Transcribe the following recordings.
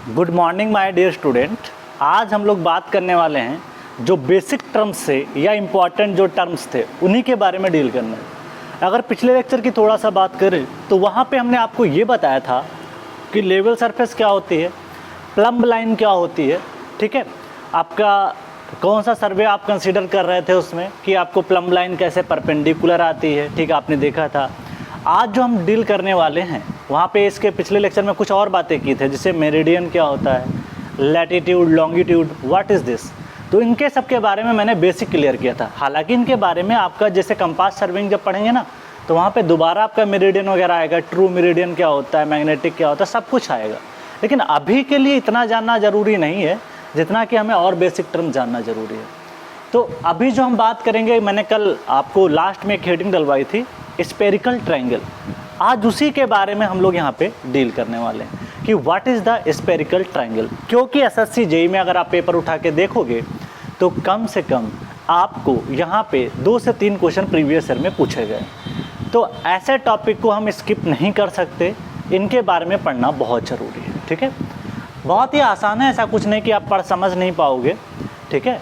Good morning my dear student. आज हम लोग बात करने वाले हैं जो बेसिक टर्म्स से या इम्पॉर्टेंट जो टर्म्स थे उन्हीं के बारे में डील करना है। अगर पिछले लेक्चर की थोड़ा सा बात करें तो वहाँ पे हमने आपको ये बताया था कि लेवल सरफेस क्या होती है, प्लम्ब लाइन क्या होती है, ठीक है। आपका कौन सा सर्वे आप कंसीडर कर रहे थे उसमें कि आपको प्लम्ब लाइन कैसे परपेंडिकुलर आती है, ठीक है, आपने देखा था। आज जो हम डील करने वाले हैं वहाँ पे इसके पिछले लेक्चर में कुछ और बातें की थे, जैसे मेरिडियन क्या होता है, latitude, longitude, what is this. तो इनके सब के बारे में मैंने बेसिक क्लियर किया था। हालांकि इनके बारे में आपका जैसे कंपास सर्विंग जब पढ़ेंगे ना तो वहाँ पे दोबारा आपका मेरिडियन वगैरह आएगा, ट्रू मेरिडियन क्या होता है, मैग्नेटिक क्या होता है, सब कुछ आएगा। लेकिन अभी के लिए इतना जानना ज़रूरी नहीं है जितना कि हमें और बेसिक टर्म जानना ज़रूरी है। तो अभी जो हम बात करेंगे, मैंने कल आपको लास्ट में एक हेडिंग डलवाई थी स्पेरिकल ट्रायंगल। आज उसी के बारे में हम लोग यहाँ पे डील करने वाले हैं कि what is the spherical triangle. क्योंकि एसएससी जेईई में अगर आप पेपर उठा के देखोगे तो कम से कम आपको यहाँ पे 2 से 3 क्वेश्चन प्रीवियस ईयर में पूछे गए। तो ऐसे टॉपिक को हम स्किप नहीं कर सकते, इनके बारे में पढ़ना बहुत ज़रूरी है, ठीक है। बहुत ही आसान है, ऐसा कुछ नहीं कि आप पढ़ समझ नहीं पाओगे, ठीक है,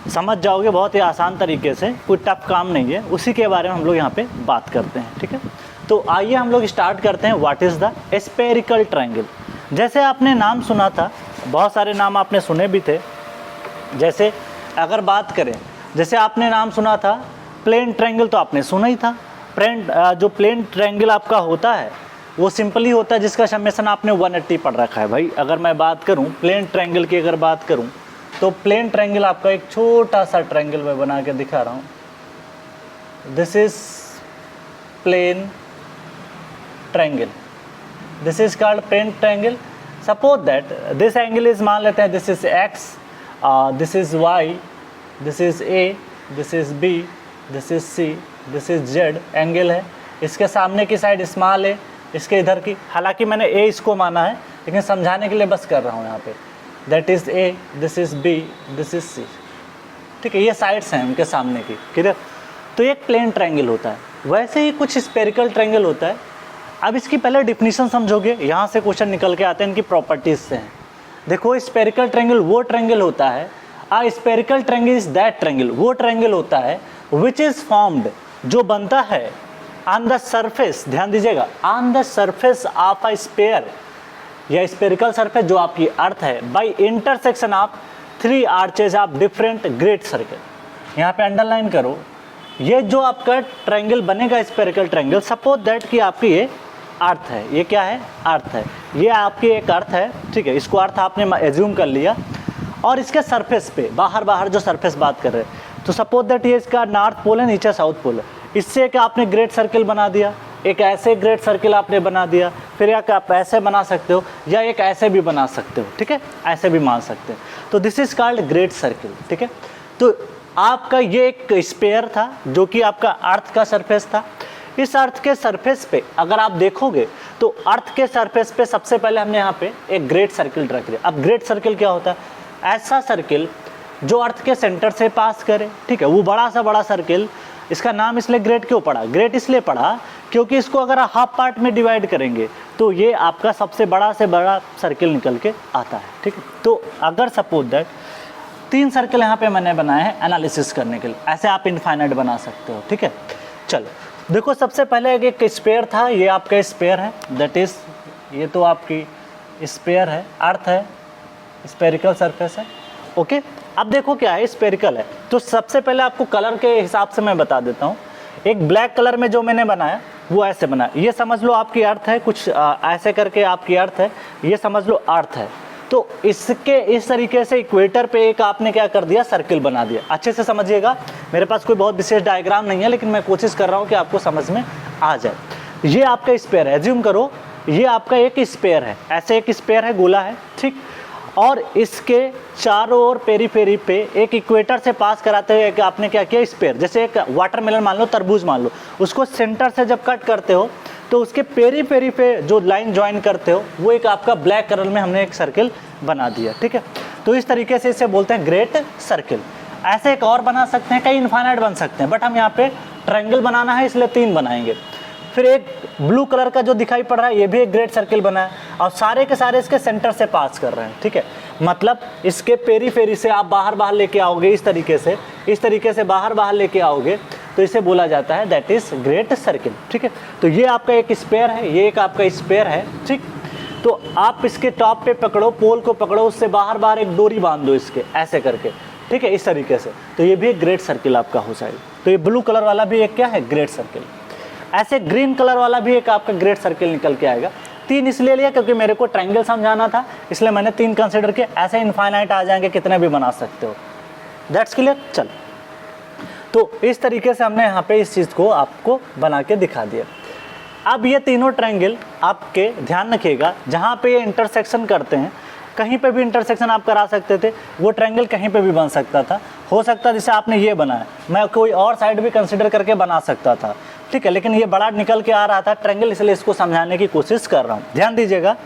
समझ जाओगे बहुत ही आसान तरीके से, कोई टफ काम नहीं है। उसी के बारे में हम लोग यहाँ पे बात करते हैं, ठीक है। तो आइए हम लोग स्टार्ट करते हैं what is the spherical triangle. जैसे आपने नाम सुना था, बहुत सारे नाम आपने सुने भी थे। जैसे अगर बात करें, जैसे आपने नाम सुना था प्लेन ट्रायंगल, तो आपने सुना ही था। जो प्लेन ट्रायंगल आपका होता है वो सिंपली होता है जिसका समेशन आपने 180 पढ़ रखा है। भाई अगर मैं बात करूँ प्लेन ट्रायंगल की, अगर बात करूँ तो प्लेन ट्रायंगल आपका एक छोटा सा ट्रायंगल मैं बना के दिखा रहा हूँ। This is plane triangle, this is called plane triangle. Suppose that this angle is, मान लेते हैं this is X, this is Y, this is A, this is B, this is C, this is Z angle है। इसके सामने की side small है, इसके इधर की, हालांकि मैंने ए इसको माना है लेकिन समझाने के लिए बस कर रहा हूँ यहाँ पे। That is A, this is B, this is C, ठीक है। ये साइड्स हैं उनके सामने की, क्लियर। तो एक प्लेन ट्रायंगल होता है, वैसे ही कुछ स्पेरिकल ट्रायंगल होता है। अब इसकी पहले डिफिनीशन समझोगे, यहाँ से क्वेश्चन निकल के आते हैं इनकी प्रॉपर्टीज से हैं। देखो स्पेरिकल ट्रायंगल वो ट्रायंगल होता है, spherical triangle is that triangle, वो ट्रायंगल होता है विच इज़ फॉर्म्ड, जो बनता है ऑन द सरफेस, ध्यान दीजिएगा, on the surface of a sphere या स्पेरिकल सरफेस जो आपकी अर्थ है, by intersection of 3 arches of different great circle. यहाँ पे अंडरलाइन करो, ये जो आपका ट्रायंगल बनेगा स्पेरिकल ट्रायंगल, सपोज दैट कि आपकी ये अर्थ है, ये क्या है, अर्थ है, ये आपकी एक अर्थ है, ठीक है। इसको अर्थ आपने एज्यूम कर लिया और इसके सरफेस पे बाहर जो सरफेस बात कर रहे हैं, तो सपोज दैट ये इसका नॉर्थ पोल है, नीचे साउथ पोल है। इससे एक आपने ग्रेट सर्कल बना दिया, एक ऐसे ग्रेट सर्कल आपने बना दिया, फिर या आप ऐसे बना सकते हो या एक ऐसे भी बना सकते हो, ठीक है, ऐसे भी मान सकते हैं। तो this is called great circle, ठीक है। तो आपका ये एक स्फीयर था जो कि आपका अर्थ का सरफेस था। इस अर्थ के सरफेस पे अगर आप देखोगे तो अर्थ के सरफेस पे सबसे पहले हमने यहाँ पे एक ग्रेट सर्कल रख दिया। अब ग्रेट सर्कल क्या होता है, ऐसा सर्कल जो अर्थ के सेंटर से पास करे, ठीक है, वो बड़ा सा बड़ा सर्कल। इसका नाम इसलिए ग्रेट क्यों पड़ा, ग्रेट इसलिए पड़ा क्योंकि इसको अगर हाफ पार्ट में डिवाइड करेंगे तो ये आपका सबसे बड़ा से बड़ा सर्कल निकल के आता है, ठीक है। तो अगर सपोज दैट 3 सर्कल यहाँ पे मैंने बनाए हैं एनालिसिस करने के लिए, ऐसे आप इनफाइनाइट बना सकते हो, ठीक है। चलो देखो, सबसे पहले एक स्फीयर था, ये आपका स्फीयर है, दैट इज, ये तो आपकी स्फीयर है, अर्थ है, स्पेरिकल सरफेस है, ओके। अब देखो क्या है, स्पेरिकल है, तो सबसे पहले आपको कलर के हिसाब से मैं बता देता हूँ। एक ब्लैक कलर में जो मैंने बनाया वो ऐसे बना, ये समझ लो आपकी अर्थ है, कुछ ऐसे करके आपकी अर्थ है, ये समझ लो अर्थ है। तो इसके इस तरीके से इक्वेटर पे एक आपने क्या कर दिया, सर्कल बना दिया। अच्छे से समझिएगा, मेरे पास कोई बहुत विशेष डायग्राम नहीं है लेकिन मैं कोशिश कर रहा हूँ कि आपको समझ में आ जाए। ये आपका स्फीयर है, एज्यूम करो ये आपका एक स्फीयर है, ऐसे एक स्फीयर है, गोला है, ठीक। और इसके चारों ओर पेरीफेरी पे एक इक्वेटर से पास कराते हुए एक आपने क्या किया, स्फीयर, जैसे एक वाटरमेलन मान लो, तरबूज मान लो, उसको सेंटर से जब कट करते हो तो उसके पेरीफेरी पे जो लाइन ज्वाइन करते हो वो एक आपका ब्लैक कलर में हमने एक सर्कल बना दिया, ठीक है। तो इस तरीके से इसे बोलते हैं ग्रेट सर्कल। ऐसे एक और बना सकते हैं, कई इनफाइनाइट बन सकते हैं, बट हम यहाँ पे ट्रायंगल बनाना है इसलिए 3 बनाएंगे। फिर एक ब्लू कलर का जो दिखाई पड़ रहा है ये भी एक ग्रेट सर्किल बना है, और सारे के सारे इसके सेंटर से पास कर रहे हैं, ठीक है। मतलब इसके पेरीफेरी से आप बाहर लेके आओगे, इस तरीके से बाहर लेके आओगे तो इसे बोला जाता है दैट इज ग्रेट सर्किल, ठीक है। तो ये आपका एक स्पेयर है, ये एक आपका स्पेयर है, ठीक। तो आप इसके टॉप पे पकड़ो, पोल को पकड़ो, उससे बाहर एक डोरी बांध दो इसके ऐसे करके, ठीक है, इस तरीके से, तो ये भी एक ग्रेट सर्किल आपका हो जाएगा। तो ये ब्लू कलर वाला भी एक क्या है, ग्रेट सर्किल। ऐसे ग्रीन कलर वाला भी एक आपका ग्रेट सर्किल निकल के आएगा। 3 इसलिए लिया क्योंकि मेरे को ट्रायंगल समझाना था, इसलिए मैंने 3 कंसिडर किया। ऐसे इनफाइनाइट आ जाएंगे, कितने भी बना सकते हो। That's clear. चल, तो इस तरीके से हमने यहाँ पे इस चीज़ को आपको बना के दिखा दिया। अब ये तीनों ट्रायंगल आपके ध्यान रखिएगा, जहाँ पे ये इंटरसेक्शन करते हैं, कहीं पे भी इंटरसेक्शन आप करा सकते थे, वो ट्रायंगल कहीं पे भी बन सकता था। हो सकता जैसे आपने ये बनाया, मैं कोई और साइड भी कंसिडर करके बना सकता था, ठीक है, लेकिन ये बड़ा निकल के आ रहा था ट्रायंगल, इसलिए इसको समझाने की कोशिश कर रहा हूँ। ध्यान दीजिएगा,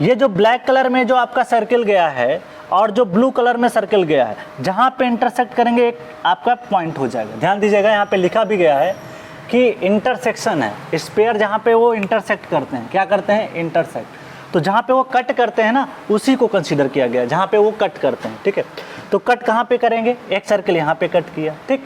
ये जो ब्लैक कलर में जो आपका सर्किल गया है और जो ब्लू कलर में सर्किल गया है, जहाँ पे इंटरसेक्ट करेंगे एक आपका पॉइंट हो जाएगा। ध्यान दीजिएगा, यहाँ पे लिखा भी गया है कि इंटरसेक्शन है, स्पेयर जहाँ पे वो इंटरसेक्ट करते हैं, क्या करते हैं, इंटरसेक्ट। तो जहाँ पे वो कट करते हैं ना, उसी को कंसीडर किया गया, जहाँ पे वो कट करते हैं, ठीक है। तो कट कहाँ पे करेंगे, एक सर्किल यहाँ पे कट किया, ठीक।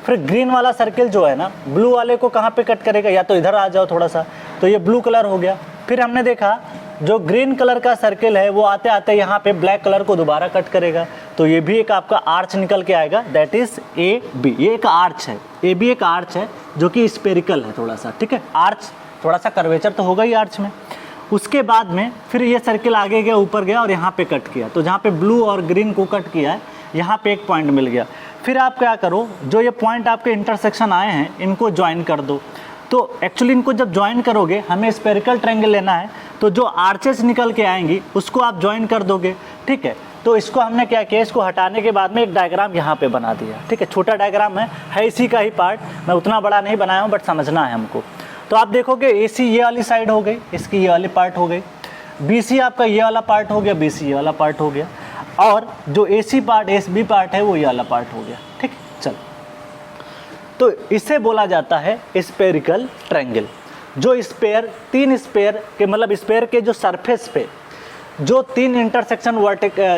फिर ग्रीन वाला सर्किल जो है ना, ब्लू वाले को कहाँ पे कट करेगा, या तो इधर आ जाओ थोड़ा सा, तो ये ब्लू कलर हो गया। फिर हमने देखा जो ग्रीन कलर का सर्किल है वो आते आते यहाँ पे ब्लैक कलर को दोबारा कट करेगा, तो ये भी एक आपका आर्च निकल के आएगा, दैट इज ए बी। ये एक आर्च है, ए बी एक आर्च है जो कि स्पेरिकल है थोड़ा सा, ठीक है। आर्च थोड़ा सा कर्वेचर तो होगा ही आर्च में। उसके बाद में फिर ये सर्किल आगे गया, ऊपर गया और यहाँ पे कट किया, तो जहाँ पे ब्लू और ग्रीन को कट किया है यहाँ पे एक पॉइंट मिल गया। फिर आप क्या करो, जो ये पॉइंट आपके इंटरसेक्शन आए हैं इनको ज्वाइन कर दो। तो एक्चुअली इनको जब ज्वाइन करोगे, हमें स्पेरिकल ट्रायंगल लेना है, तो जो आर्चेस निकल के आएंगी उसको आप ज्वाइन कर दोगे, ठीक है। तो इसको हमने क्या किया, इसको हटाने के बाद में एक डायग्राम यहाँ पे बना दिया, ठीक है। छोटा डायग्राम है इसी का ही पार्ट, मैं उतना बड़ा नहीं बनाया हूँ, बट समझना है हमको। तो आप देखोगे AC ये वाली साइड हो गई, इसकी ये वाली पार्ट हो गई, BC आपका ये वाला पार्ट हो गया, BC ये वाला पार्ट हो गया, और जो AC पार्ट SB पार्ट है वो ये वाला पार्ट हो गया, ठीक। चल, तो इसे बोला जाता है स्पेरिकल ट्रायंगल। जो स्पेयर, 3 स्पेयर के, मतलब स्पेयर के जो सरफेस पे जो 3 इंटरसेक्शन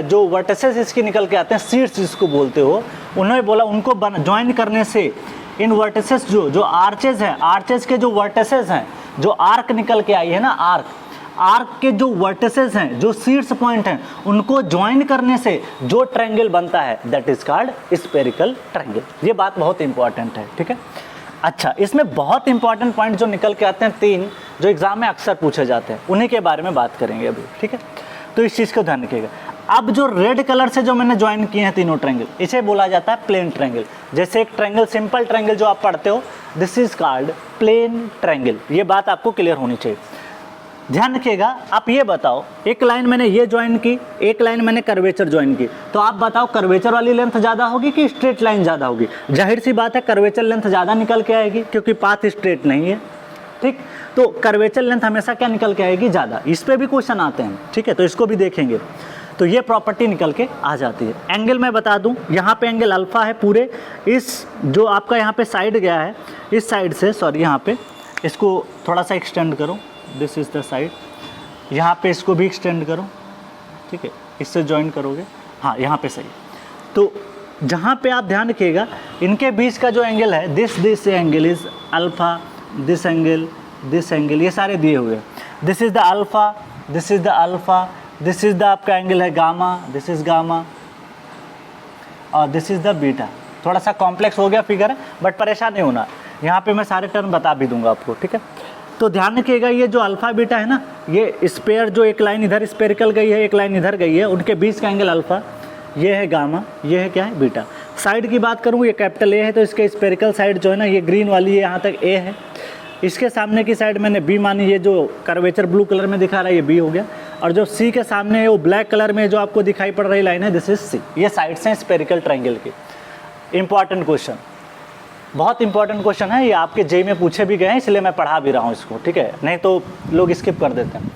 जो वर्टिसेस इसकी निकल के आते हैं, सीड्स जिसको बोलते हो, उन्होंने बोला उनको ज्वाइन करने से इन वर्टिसेस जो आर्चेज हैं, आर्चेज के जो वर्टिसेस हैं, जो आर्क निकल के आई है ना, आर्क के जो वर्टिसेस हैं, जो सीड्स पॉइंट हैं, उनको ज्वाइन करने से जो ट्रायंगल बनता है that is called spherical triangle. ये बात बहुत इंपॉर्टेंट है, ठीक है। अच्छा, इसमें बहुत इंपॉर्टेंट पॉइंट जो निकल के आते हैं 3, जो एग्जाम में अक्सर पूछे जाते हैं, उन्हीं के बारे में बात करेंगे अभी, ठीक है। तो इस चीज़ को ध्यान रखिएगा। अब जो रेड कलर से जो मैंने ज्वाइन किए हैं तीनों ट्रायंगल, इसे बोला जाता है प्लेन ट्रायंगल। जैसे एक ट्रायंगल, सिंपल ट्रायंगल जो आप पढ़ते हो, this is called plane triangle. ये बात आपको क्लियर होनी चाहिए। ध्यान रखिएगा। आप ये बताओ, एक लाइन मैंने ये ज्वाइन की, एक लाइन मैंने कर्वेचर ज्वाइन की, तो आप बताओ कर्वेचर वाली लेंथ ज़्यादा होगी कि स्ट्रेट लाइन ज़्यादा होगी? जाहिर सी बात है कर्वेचर लेंथ ज़्यादा निकल के आएगी, क्योंकि पाथ स्ट्रेट नहीं है, ठीक। तो कर्वेचर लेंथ हमेशा क्या निकल के आएगी? ज़्यादा। इस पर भी क्वेश्चन आते हैं, ठीक है, तो इसको भी देखेंगे। तो ये प्रॉपर्टी निकल के आ जाती है। एंगल मैं बता दूं, यहाँ पे एंगल अल्फा है पूरे, इस जो आपका यहाँ पे साइड गया है, इस साइड से, सॉरी यहाँ पे इसको थोड़ा सा एक्सटेंड करो, दिस इज़ द साइड, यहाँ पे इसको भी एक्सटेंड करो, ठीक है, इससे ज्वाइन करोगे, हाँ यहाँ पे सही। तो जहाँ पे आप ध्यान रखिएगा, इनके बीच का जो एंगल है, this angle is alpha, this angle, ये सारे दिए हुए हैं। This is the alpha, this is the alpha, this is the आपका एंगल है गामा, दिस इज़ गामा, और दिस इज़ द बीटा। थोड़ा सा कॉम्प्लेक्स हो गया फिगर है, बट परेशान नहीं होना, यहाँ पे मैं सारे टर्म बता भी दूंगा आपको, ठीक है। तो ध्यान रखिएगा, ये जो अल्फ़ा बीटा है ना, ये स्पेयर, जो एक लाइन इधर स्पेरिकल गई है, एक लाइन इधर गई है, उनके बीच का एंगल अल्फ़ा, ये है गामा, ये है क्या है? बीटा। साइड की बात करूँ, ये कैपिटल ए है, तो इसके स्पेरिकल साइड जो है ना, ये ग्रीन वाली है, यहाँ तक ए है। इसके सामने की साइड मैंने बी मानी, ये जो कर्वेचर ब्लू कलर में दिखा रहा है ये बी हो गया, और जो सी के सामने है वो ब्लैक कलर में जो आपको दिखाई पड़ रही लाइन है, दिस इज सी। ये साइड्स हैं स्पेरिकल ट्रायंगल की। इंपॉर्टेंट क्वेश्चन, बहुत इंपॉर्टेंट क्वेश्चन है, ये आपके जेई में पूछे भी गए हैं, इसलिए मैं पढ़ा भी रहा हूँ इसको, ठीक है, नहीं तो लोग स्किप कर देते हैं।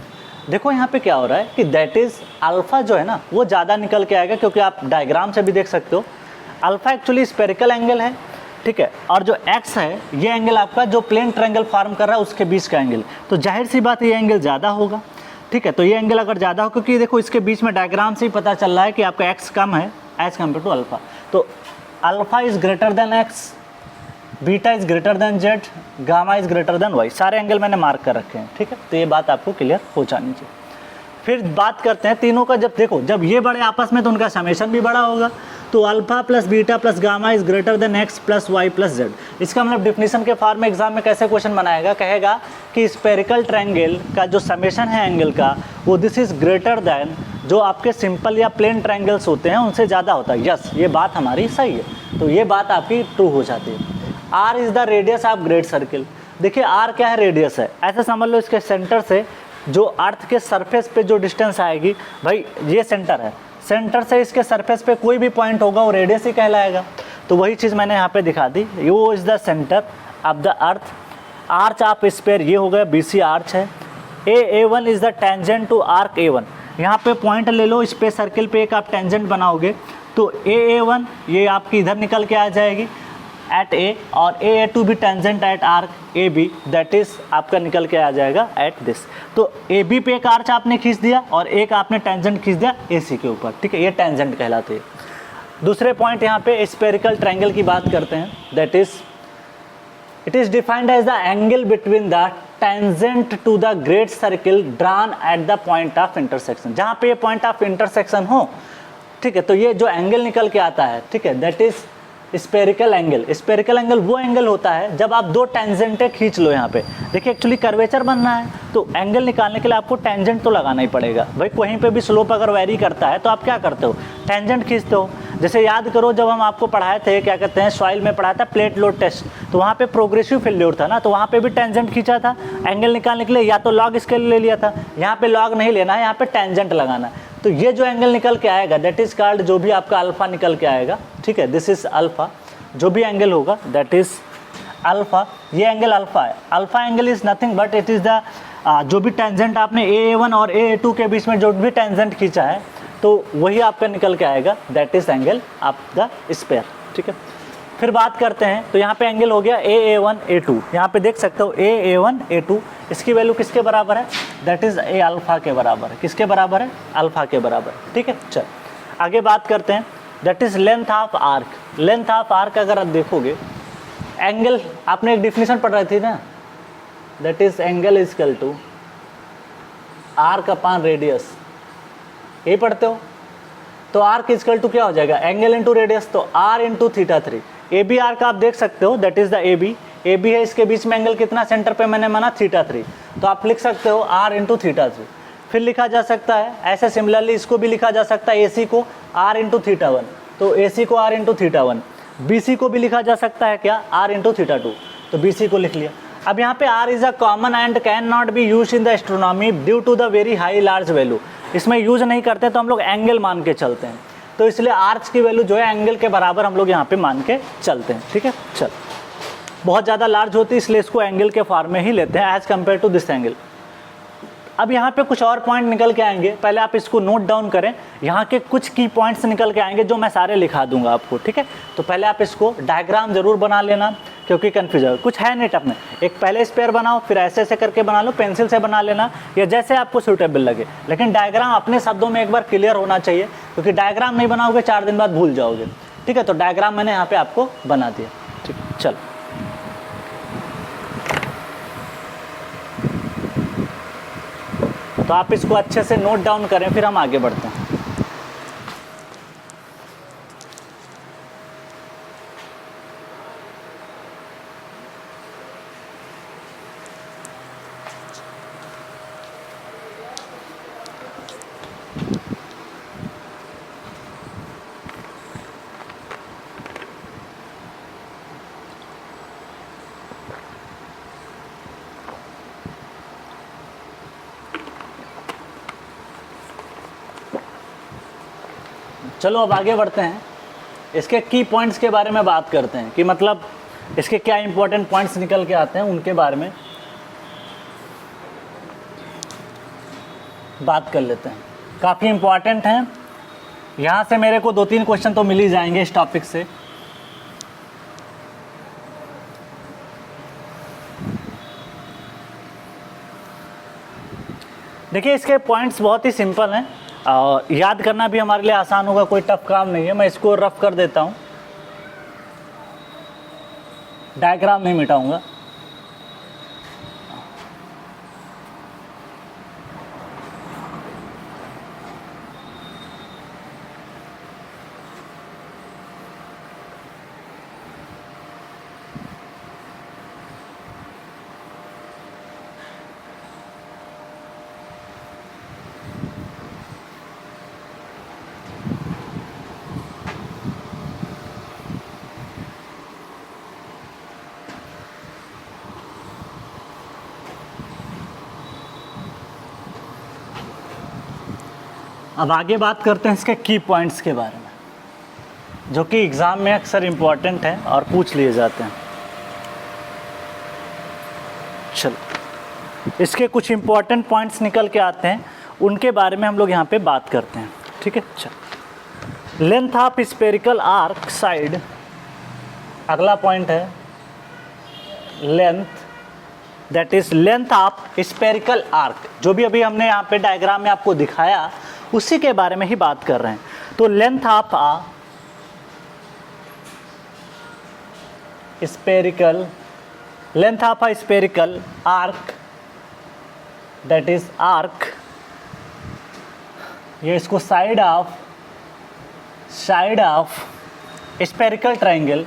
देखो यहाँ पे क्या हो रहा है कि दैट इज़ अल्फ़ा जो है ना, वो ज़्यादा निकल के आएगा, क्योंकि आप डायग्राम से भी देख सकते हो, अल्फ़ा एक्चुअली स्पेरिकल एंगल है, ठीक है, और जो x है ये एंगल आपका जो प्लेन ट्रायंगल फॉर्म कर रहा है उसके बीच का एंगल, तो जाहिर सी बात है ये एंगल ज़्यादा होगा। ठीक है, तो ये एंगल अगर ज़्यादा हो, क्योंकि देखो इसके बीच में डायग्राम से ही पता चल रहा है कि आपका x कम है एज कम्पेयर टू अल्फ़ा, तो alpha is greater than x, beta is greater than z, gamma is greater than y, सारे एंगल मैंने मार्क कर रखे हैं। ठीक है, तो ये बात आपको क्लियर हो जानी चाहिए। फिर बात करते हैं तीनों का, जब देखो जब ये बड़े आपस में तो उनका समेशन भी बड़ा होगा, तो alpha plus beta plus gamma is greater than X plus Y plus Z. इसका मतलब डिफिनीशन के फॉर्म में एग्जाम में कैसे क्वेश्चन बनाएगा, कहेगा कि स्पेरिकल ट्रायंगल का जो समेशन है एंगल का वो दिस इज ग्रेटर देन जो आपके सिंपल या प्लेन ट्रायंगल्स होते हैं उनसे ज़्यादा होता है। यस, ये बात हमारी सही है, तो ये बात आपकी ट्रू हो जाती है। R is the radius of great circle. देखिए आर क्या है, रेडियस है, ऐसे समझ लो इसके सेंटर से जो अर्थ के सरफेस पे जो डिस्टेंस आएगी, भाई ये सेंटर है, सेंटर से इसके सरफेस पे कोई भी पॉइंट होगा वो रेडियस ही कहलाएगा। तो वही चीज़ मैंने यहाँ पे दिखा दी, वो is the centre of the earth. Arch of sphere ये हो गया BC आर्च है। A1 is the tangent to arc A1। यहाँ पे पॉइंट ले लो, इस पे सर्किल पे एक आप टेंजेंट बनाओगे तो A1 ये आपकी इधर निकल के आ जाएगी एट A, और A2 भी tangent at arc AB, that is आपका निकल के आ जाएगा एट दिस। तो AB पे एक आर्च आपने खींच दिया और एक आपने टेंजेंट खींच दिया AC के ऊपर। ठीक है, ये टेंजेंट कहलाते हैं। दूसरे पॉइंट यहाँ पे स्पेरिकल ट्रायंगल की बात करते हैं, that is it is defined as the angle between the tangent to the great circle drawn at the point of intersection. जहाँ पे ये पॉइंट ऑफ इंटरसेक्शन हो, ठीक है, तो ये जो एंगल निकल के आता है, ठीक है, that is spherical angle. Spherical angle वो एंगल होता है जब आप दो टेंजेंटें खींच लो। यहाँ पे देखिए एक्चुअली कर्वेचर बनना है तो एंगल निकालने के लिए आपको टेंजेंट तो लगाना ही पड़ेगा। भाई कहीं पे भी स्लोप अगर वेरी करता है तो आप क्या करते हो, टेंजेंट खींचते हो। जैसे याद करो जब हम आपको पढ़ाए थे, क्या कहते हैं, सॉइल में पढ़ाया था प्लेट लोड टेस्ट, तो वहाँ पे प्रोग्रेसिव फेल्योर था ना, तो वहाँ पे भी टेंजेंट खींचा था एंगल निकालने के लिए, या तो लॉग स्केल ले लिया था। यहाँ पे लॉग नहीं लेना है, यहाँ पे टेंजेंट लगाना है। तो ये जो एंगल निकल के आएगा दैट इज कॉल्ड, जो भी आपका अल्फा निकल के आएगा, ठीक है, दिस इज अल्फा। जो भी एंगल होगा दैट इज अल्फा, ये एंगल अल्फा है। Alpha angle is nothing but it is the जो भी टेंजेंट आपने A1 और A2 के बीच में जो भी टेंजेंट खींचा है तो वही आपका निकल के आएगा, that is angle of the sphere. ठीक है, फिर बात करते हैं, तो यहाँ पे एंगल हो गया A1 A2। यहाँ पे देख सकते हो A1 A2, इसकी वैल्यू किसके बराबर है, दैट इज A अल्फा के बराबर है। किसके बराबर है, अल्फा के बराबर। ठीक है, चल आगे बात करते हैं, that is length of arc. Length of arc अगर आप देखोगे, एंगल आपने एक डिफिनीशन पढ़ रही थी ना, that is angle is equal to arc upon radius, यही पढ़ते हो। तो आर्क इज इक्वल टू क्या हो जाएगा, एंगल इंटू रेडियस, तो R इंटू θ3। AB आर्क आप देख सकते हो, दैट इज द AB है, इसके बीच में एंगल कितना सेंटर पे मैंने माना θ3, तो आप लिख सकते हो R इंटू θ3। फिर लिखा जा सकता है ऐसे, सिमिलरली इसको भी लिखा जा सकता है AC को R इंटू θ1, तो AC को R इंटू θ1। BC को भी लिखा जा सकता है क्या, R इंटू θ2, तो BC को लिख लिया। अब यहाँ पे R is a common and can not be use in the astronomy due to the very high large value. इसमें यूज नहीं करते तो हम लोग एंगल मान के चलते हैं, तो इसलिए आर्च की वैल्यू जो है एंगल के बराबर हम लोग यहाँ पे मान के चलते हैं। ठीक है, चल बहुत ज़्यादा लार्ज होती है इसलिए इसको एंगल के फॉर्म में ही लेते हैं as compare to this angle. अब यहाँ पे कुछ और पॉइंट निकल के आएंगे, पहले आप इसको नोट डाउन करें। यहाँ के कुछ की पॉइंट्स निकल के आएंगे जो मैं सारे लिखा दूंगा आपको, ठीक है। तो पहले आप इसको डायग्राम जरूर बना लेना क्योंकि कन्फ्यूजन कुछ है नहीं टप में। एक पहले स्पेयर बनाओ, फिर ऐसे ऐसे करके बना लो, पेंसिल से बना लेना या जैसे आपको सूटेबल लगे, लेकिन डायग्राम अपने शब्दों में एक बार क्लियर होना चाहिए क्योंकि डायग्राम नहीं बनाओगे 4 दिन बाद भूल जाओगे, ठीक है। तो डायग्राम मैंने यहाँ पे आपको बना दिया, ठीक। चलो तो आप इसको अच्छे से नोट डाउन करें, फिर हम आगे बढ़ते हैं। चलो अब आगे बढ़ते हैं, इसके की पॉइंट्स के बारे में बात करते हैं कि मतलब इसके क्या इंपॉर्टेंट पॉइंट्स निकल के आते हैं, उनके बारे में बात कर लेते हैं। काफ़ी इंपॉर्टेंट हैं, यहाँ से मेरे को 2-3 क्वेश्चन तो मिल ही जाएंगे इस टॉपिक से। देखिए इसके पॉइंट्स बहुत ही सिंपल हैं और याद करना भी हमारे लिए आसान होगा, कोई टफ काम नहीं है। मैं इसको रफ कर देता हूँ, डायग्राम नहीं मिटाऊंगा। अब आगे बात करते हैं इसके की पॉइंट्स के बारे में, जो कि एग्ज़ाम में अक्सर इम्पॉर्टेंट हैं और पूछ लिए जाते हैं। चलो इसके कुछ इम्पॉर्टेंट पॉइंट्स निकल के आते हैं, उनके बारे में हम लोग यहाँ पे बात करते हैं। ठीक है, चलो length of spherical arc side, अगला पॉइंट है length, that is length of spherical arc. जो भी अभी हमने यहाँ पे डायग्राम में आपको दिखाया उसी के बारे में ही बात कर रहे हैं। तो length of spherical, length of a spherical arc, that is arc, ये इसको side of spherical triangle,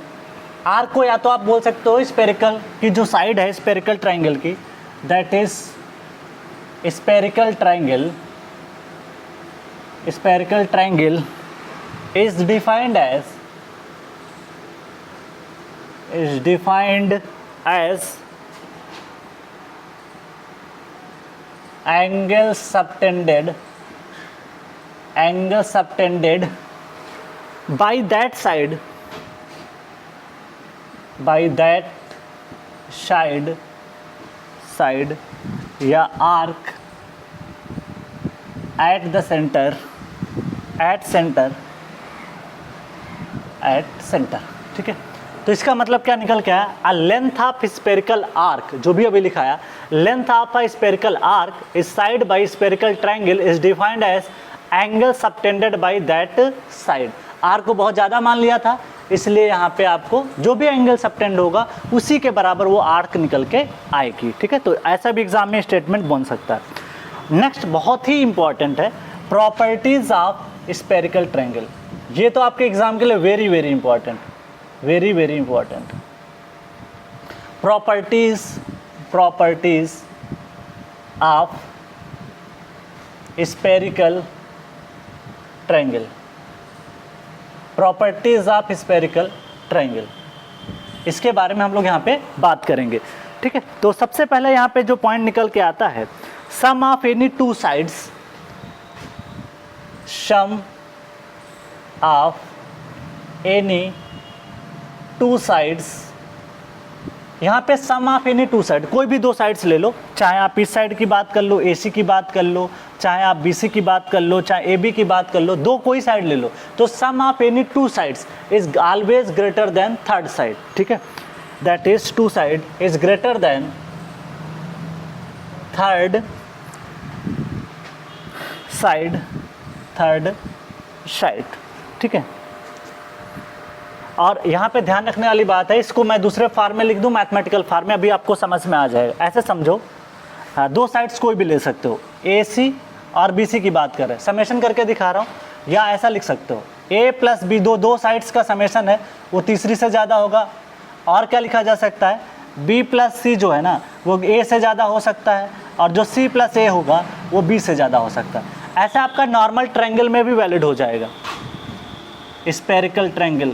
arc को या तो आप बोल सकते हो स्पेरिकल की जो साइड है स्पेरिकल ट्रायंगल की, that is spherical triangle is defined as angle subtended by that side या arc at the center, ठीक है। तो इसका मतलब क्या निकल के आया, a length of spherical arc, जो भी अभी लिखाया, length of a spherical arc is side by spherical triangle is defined as angle subtended by that side. Arc को बहुत ज़्यादा मान लिया था, इसलिए यहाँ पे आपको जो भी एंगल सबटेंड होगा उसी के बराबर वो आर्क निकल के आएगी। ठीक है, तो ऐसा भी एग्जाम में स्टेटमेंट बन सकता है। नेक्स्ट बहुत ही इंपॉर्टेंट है प्रॉपर्टीज ऑफ स्पेरिकल ट्रायंगल। ये तो आपके एग्जाम के लिए very very important, properties of spherical triangle, properties of spherical triangle, इसके बारे में हम लोग यहाँ पे बात करेंगे। ठीक है, तो सबसे पहले यहाँ पे जो पॉइंट निकल के आता है, sum of any two sides, sum of any two sides, यहाँ पे sum of any two side, कोई भी दो साइड्स ले लो, चाहे आप इस साइड की बात कर लो, AC की बात कर लो, चाहे आप BC की बात कर लो, चाहे AB की बात कर लो, दो कोई साइड ले लो, तो sum of any two sides is always greater than third side. ठीक है, that is two side is greater than third side. ठीक है, और यहाँ पे ध्यान रखने वाली बात है, इसको मैं दूसरे फार्म में लिख दूँ, मैथमेटिकल फार्म में, अभी आपको समझ में आ जाएगा। ऐसे समझो, हाँ, दो साइड्स कोई भी ले सकते हो, AC और BC की बात कर रहे हैं, समेशन करके दिखा रहा हूँ, या ऐसा लिख सकते हो A प्लस B, दो साइड्स का समेशन है, वो तीसरी से ज़्यादा होगा। और क्या लिखा जा सकता है, B प्लस C जो है ना वो A से ज़्यादा हो सकता है, और जो C प्लस A होगा वो B से ज़्यादा हो सकता है। ऐसा आपका नॉर्मल ट्रायंगल में भी वैलिड हो जाएगा। स्पेरिकल ट्रायंगल,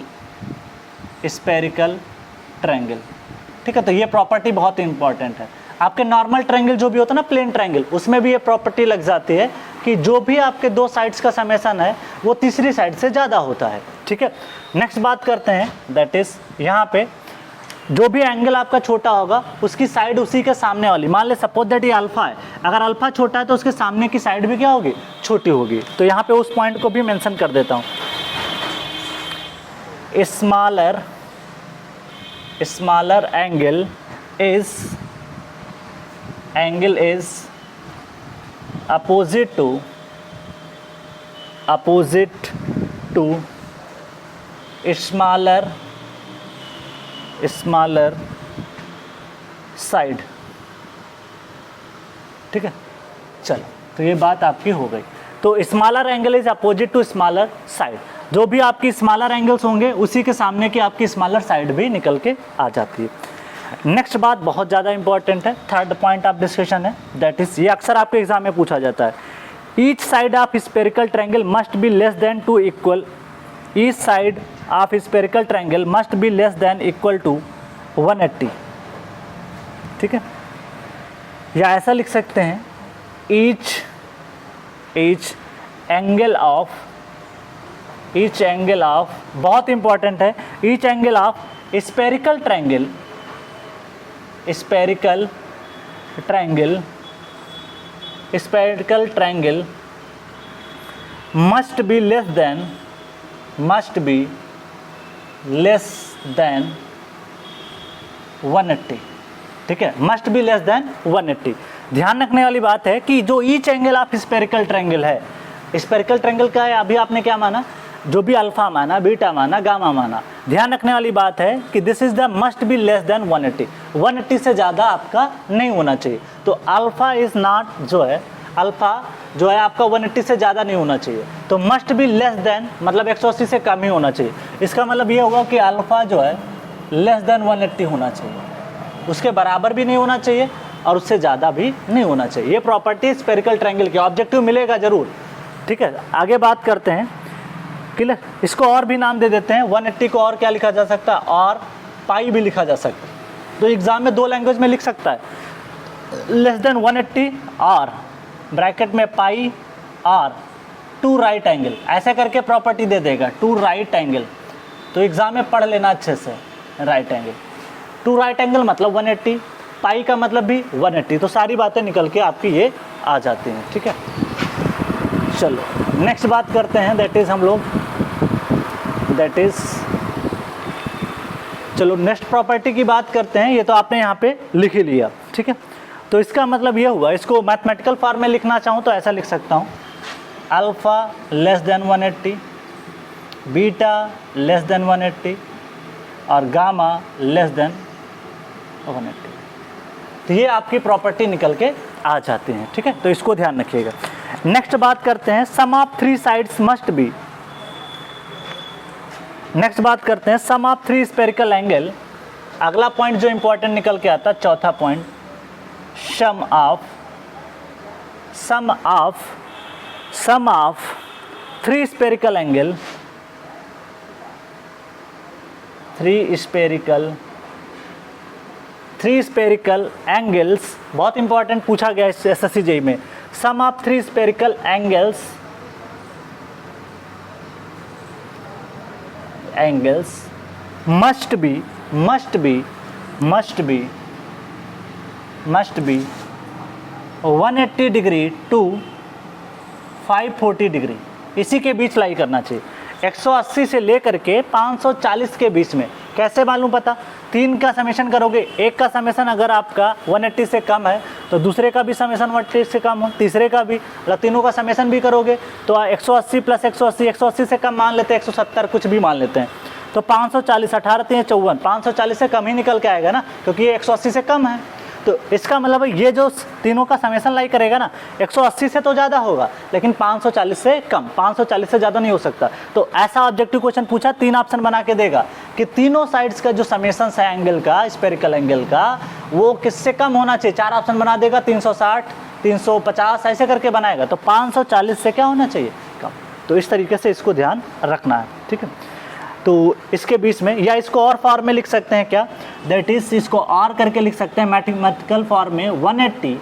ठीक है, तो ये प्रॉपर्टी बहुत इंपॉर्टेंट है। आपके नॉर्मल ट्रायंगल जो भी होता है ना, प्लेन ट्रायंगल, उसमें भी ये प्रॉपर्टी लग जाती है कि जो भी आपके दो साइड्स का समेशन है वो तीसरी साइड से ज़्यादा होता है। ठीक है, नेक्स्ट बात करते हैं, दैट इज़ यहाँ पे जो भी एंगल आपका छोटा होगा उसकी साइड उसी के सामने वाली, मान ले सपोज दैट ये अल्फा है, अगर अल्फा छोटा है तो उसके सामने की साइड भी क्या होगी, छोटी होगी। तो यहाँ पे उस पॉइंट को भी मेंशन कर देता हूँ, smaller angle is opposite to smaller side. ठीक है, चलो, तो ये बात आपकी हो गई। तो smaller angle is opposite to smaller side. जो भी आपकी स्मॉलर एंगल्स होंगे उसी के सामने की आपकी स्मॉलर साइड भी निकल के आ जाती है। नेक्स्ट बात बहुत ज़्यादा इंपॉर्टेंट है, थर्ड पॉइंट ऑफ डिस्कशन है, दैट इज, ये अक्सर आपके एग्जाम में पूछा जाता है, each side of spherical triangle must be less than to equal, each side of spherical triangle must be less than equal to 180। ठीक है, या ऐसा लिख सकते हैं, ईच एंगल ऑफ, बहुत इंपॉर्टेंट है, each angle of spherical triangle must be less than 180। ठीक है, must be less than 180। ध्यान रखने वाली बात है कि जो each angle of spherical triangle है, स्पेरिकल ट्रायंगल का है, अभी आपने क्या माना, जो भी अल्फा माना, बीटा माना, गामा माना, ध्यान रखने वाली बात है कि this is the must be less then 180 से ज़्यादा आपका नहीं होना चाहिए। तो अल्फा इज नॉट, अल्फा जो है आपका 180 से ज़्यादा नहीं होना चाहिए। तो मस्ट बी लेस देन मतलब 180 से कम ही होना चाहिए। इसका मतलब ये होगा कि अल्फा जो है लेस देन 180 होना चाहिए, उसके बराबर भी नहीं होना चाहिए और उससे ज़्यादा भी नहीं होना चाहिए। ये प्रॉपर्टी स्पेरिकल ट्रायंगल की, ऑब्जेक्टिव मिलेगा ज़रूर। ठीक है, आगे बात करते हैं, क्लियर। इसको और भी नाम दे देते हैं, 180 को और क्या लिखा जा सकता है, और पाई भी लिखा जा सकता है। तो एग्जाम में 2 लैंग्वेज में लिख सकता है, लेस देन 180 और ब्रैकेट में पाई और 2 राइट एंगल, ऐसे करके प्रॉपर्टी दे देगा, 2 राइट एंगल। तो एग्जाम में पढ़ लेना अच्छे से, राइट एंगल, 2 राइट एंगल मतलब 180, पाई का मतलब भी 180। तो सारी बातें निकल के आपकी ये आ जाती हैं। ठीक है, चलो नेक्स्ट बात करते हैं, चलो नेक्स्ट प्रॉपर्टी की बात करते हैं। ये तो आपने यहाँ पे लिख ही लिया। ठीक है, तो इसका मतलब ये हुआ, इसको मैथमेटिकल फॉर्म में लिखना चाहूँ तो ऐसा लिख सकता हूँ, alpha less than 180, beta less than 180 और गामा लेस देन 180। तो ये आपकी प्रॉपर्टी निकल के आ जाती हैं। ठीक है, तो इसको ध्यान रखिएगा। नेक्स्ट बात करते हैं, sum of 3 sides must be. Next बात करते हैं, सम ऑफ 3 स्पेरिकल एंगल। अगला पॉइंट जो इंपॉर्टेंट निकल के आता है, चौथा point, sum of 3 spherical angle, 3 spherical angles, बहुत इंपॉर्टेंट पूछा गया है SSC JEE में। Sum of 3 spherical angles must be 180 degree to 540 degree, इसी के बीच लाई करना चाहिए। 180 से लेकर के 540 के बीच में। कैसे मालूम पता, 3 का समेशन करोगे, एक का समेशन अगर आपका 180 से कम है तो दूसरे का भी समेशन 180 से कम हो, तीसरे का भी, मतलब तीनों का समेशन भी करोगे तो 180 प्लस 180 से कम मान लेते हैं, 170 कुछ भी मान लेते हैं, तो 540, 18 3 54, 540 से कम ही निकल के आएगा ना, क्योंकि ये 180 से कम है। तो इसका मतलब ये जो तीनों का समेशन लाई करेगा ना, 180 से तो ज़्यादा होगा लेकिन 540 से कम, 540 से ज़्यादा नहीं हो सकता। तो ऐसा ऑब्जेक्टिव क्वेश्चन पूछा, 3 ऑप्शन बना के देगा कि तीनों साइड्स का जो समेशन है एंगल का, स्पेरिकल एंगल का, वो किससे कम होना चाहिए। 4 ऑप्शन बना देगा, 360, 350 ऐसे करके बनाएगा, तो 540 से क्या होना चाहिए, कम। तो इस तरीके से इसको ध्यान रखना है। ठीक है, तो इसके बीच में, या इसको और फॉर्म में लिख सकते हैं क्या, दैट इज, इसको और करके लिख सकते हैं मैथमेटिकल फॉर्म में, 180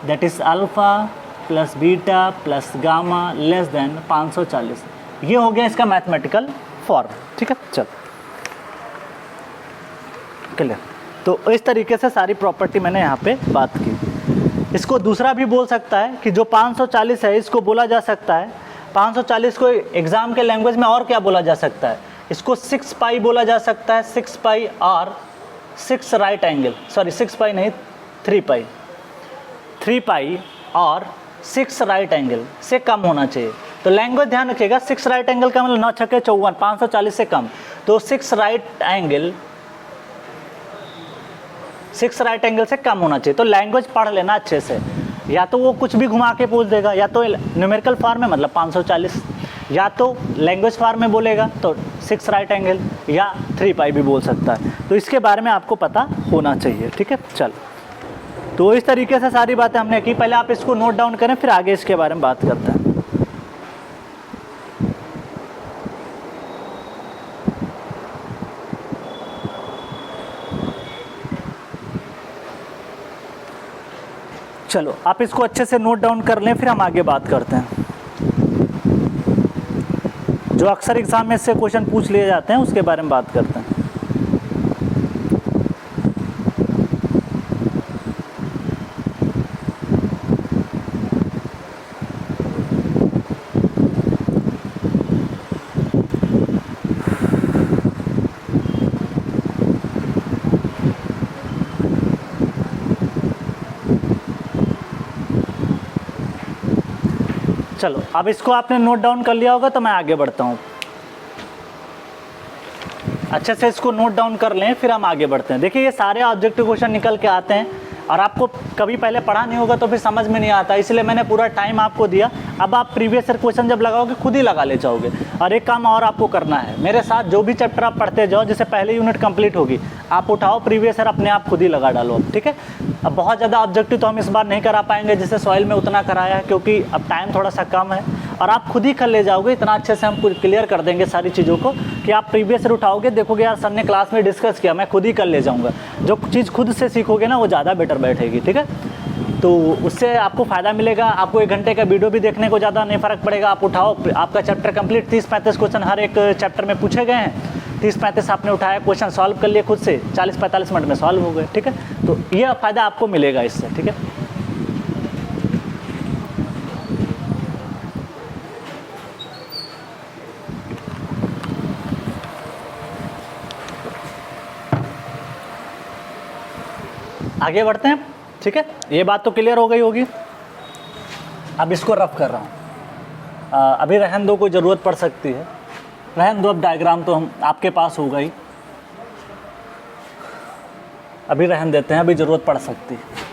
that is alpha plus beta plus gamma less than 540। ये हो गया इसका मैथमेटिकल फॉर्म। ठीक है, चलो क्लियर। तो इस तरीके से सारी प्रॉपर्टी मैंने यहाँ पे बात की। इसको दूसरा भी बोल सकता है कि जो 540 है इसको बोला जा सकता है, 540 को एग्ज़ाम के लैंग्वेज में और क्या बोला जा सकता है, इसको 6 पाई बोला जा सकता है, 6 पाई और 6 राइट एंगल, सॉरी 6 पाई नहीं 3 पाई, 3 पाई और 6 राइट एंगल से कम होना चाहिए। तो लैंग्वेज ध्यान रखिएगा, 6 राइट एंगल का मतलब 9 छक्के 54, 540 से कम। तो 6 राइट एंगल से कम होना चाहिए। तो लैंग्वेज पढ़ लेना अच्छे से, या तो वो कुछ भी घुमा के पूछ देगा, या तो न्यूमेरिकल फॉर्म में मतलब 540, या तो लैंग्वेज फॉर्म में बोलेगा तो 6 राइट एंगल, या 3 पाई भी बोल सकता है। तो इसके बारे में आपको पता होना चाहिए, ठीक है। चल, तो इस तरीके से सारी बातें हमने की। पहले आप इसको नोट डाउन करें, फिर आगे इसके बारे में बात करते हैं। चलो, आप इसको अच्छे से नोट डाउन कर लें, फिर हम आगे बात करते हैं। जो अक्सर एग्जाम में से क्वेश्चन पूछ लिए जाते हैं उसके बारे में बात करते हैं। चलो, अब इसको आपने नोट डाउन कर लिया होगा, तो मैं आगे बढ़ता हूँ। अच्छे से इसको नोट डाउन कर लें, फिर हम आगे बढ़ते हैं। देखिए, ये सारे ऑब्जेक्टिव क्वेश्चन निकल के आते हैं, और आपको कभी पहले पढ़ा नहीं होगा तो फिर समझ में नहीं आता, इसलिए मैंने पूरा टाइम आपको दिया। अब आप प्रीवियस ईयर क्वेश्चन जब लगाओगे खुद ही लगा ले जाओगे। और एक काम और आपको करना है, मेरे साथ जो भी चैप्टर आप पढ़ते जाओ, जैसे पहले यूनिट कंप्लीट होगी, आप उठाओ प्रीवियस ईयर अपने आप खुद ही लगा डालो अब, ठीक है। अब बहुत ज़्यादा ऑब्जेक्टिव तो हम इस बार नहीं करा पाएंगे, जैसे सॉइल में उतना कराया है, क्योंकि अब टाइम थोड़ा सा कम है, और आप खुद ही कर ले जाओगे। इतना अच्छे से हम क्लियर कर देंगे सारी चीज़ों को कि आप प्रीवियस ईयर उठाओगे, देखोगे यार सर ने क्लास में डिस्कस किया, मैं खुद ही कर ले जाऊँगा। जो चीज़ खुद से सीखोगे ना, वो ज़्यादा बेटर बैठेगी, ठीक है। तो उससे आपको फ़ायदा मिलेगा। आपको 1 घंटे का वीडियो भी देखने को ज़्यादा नहीं फ़र्क पड़ेगा। आप उठाओ, आपका चैप्टर कंप्लीट, 30-35 क्वेश्चन हर एक चैप्टर में पूछे गए हैं। 30-35 आपने उठाया, क्वेश्चन सॉल्व कर लिए खुद से, 40-45 मिनट में सॉल्व हो गए, ठीक है। तो ये फ़ायदा आपको मिलेगा इससे, ठीक है। आगे बढ़ते हैं, ठीक है। ये बात तो क्लियर हो गई होगी। अब इसको रफ कर रहा हूँ, अभी रहन दो, कोई ज़रूरत पड़ सकती है, रहन दो। अब डायग्राम तो हम आपके पास होगा ही, अभी रहन देते हैं, अभी ज़रूरत पड़ सकती है।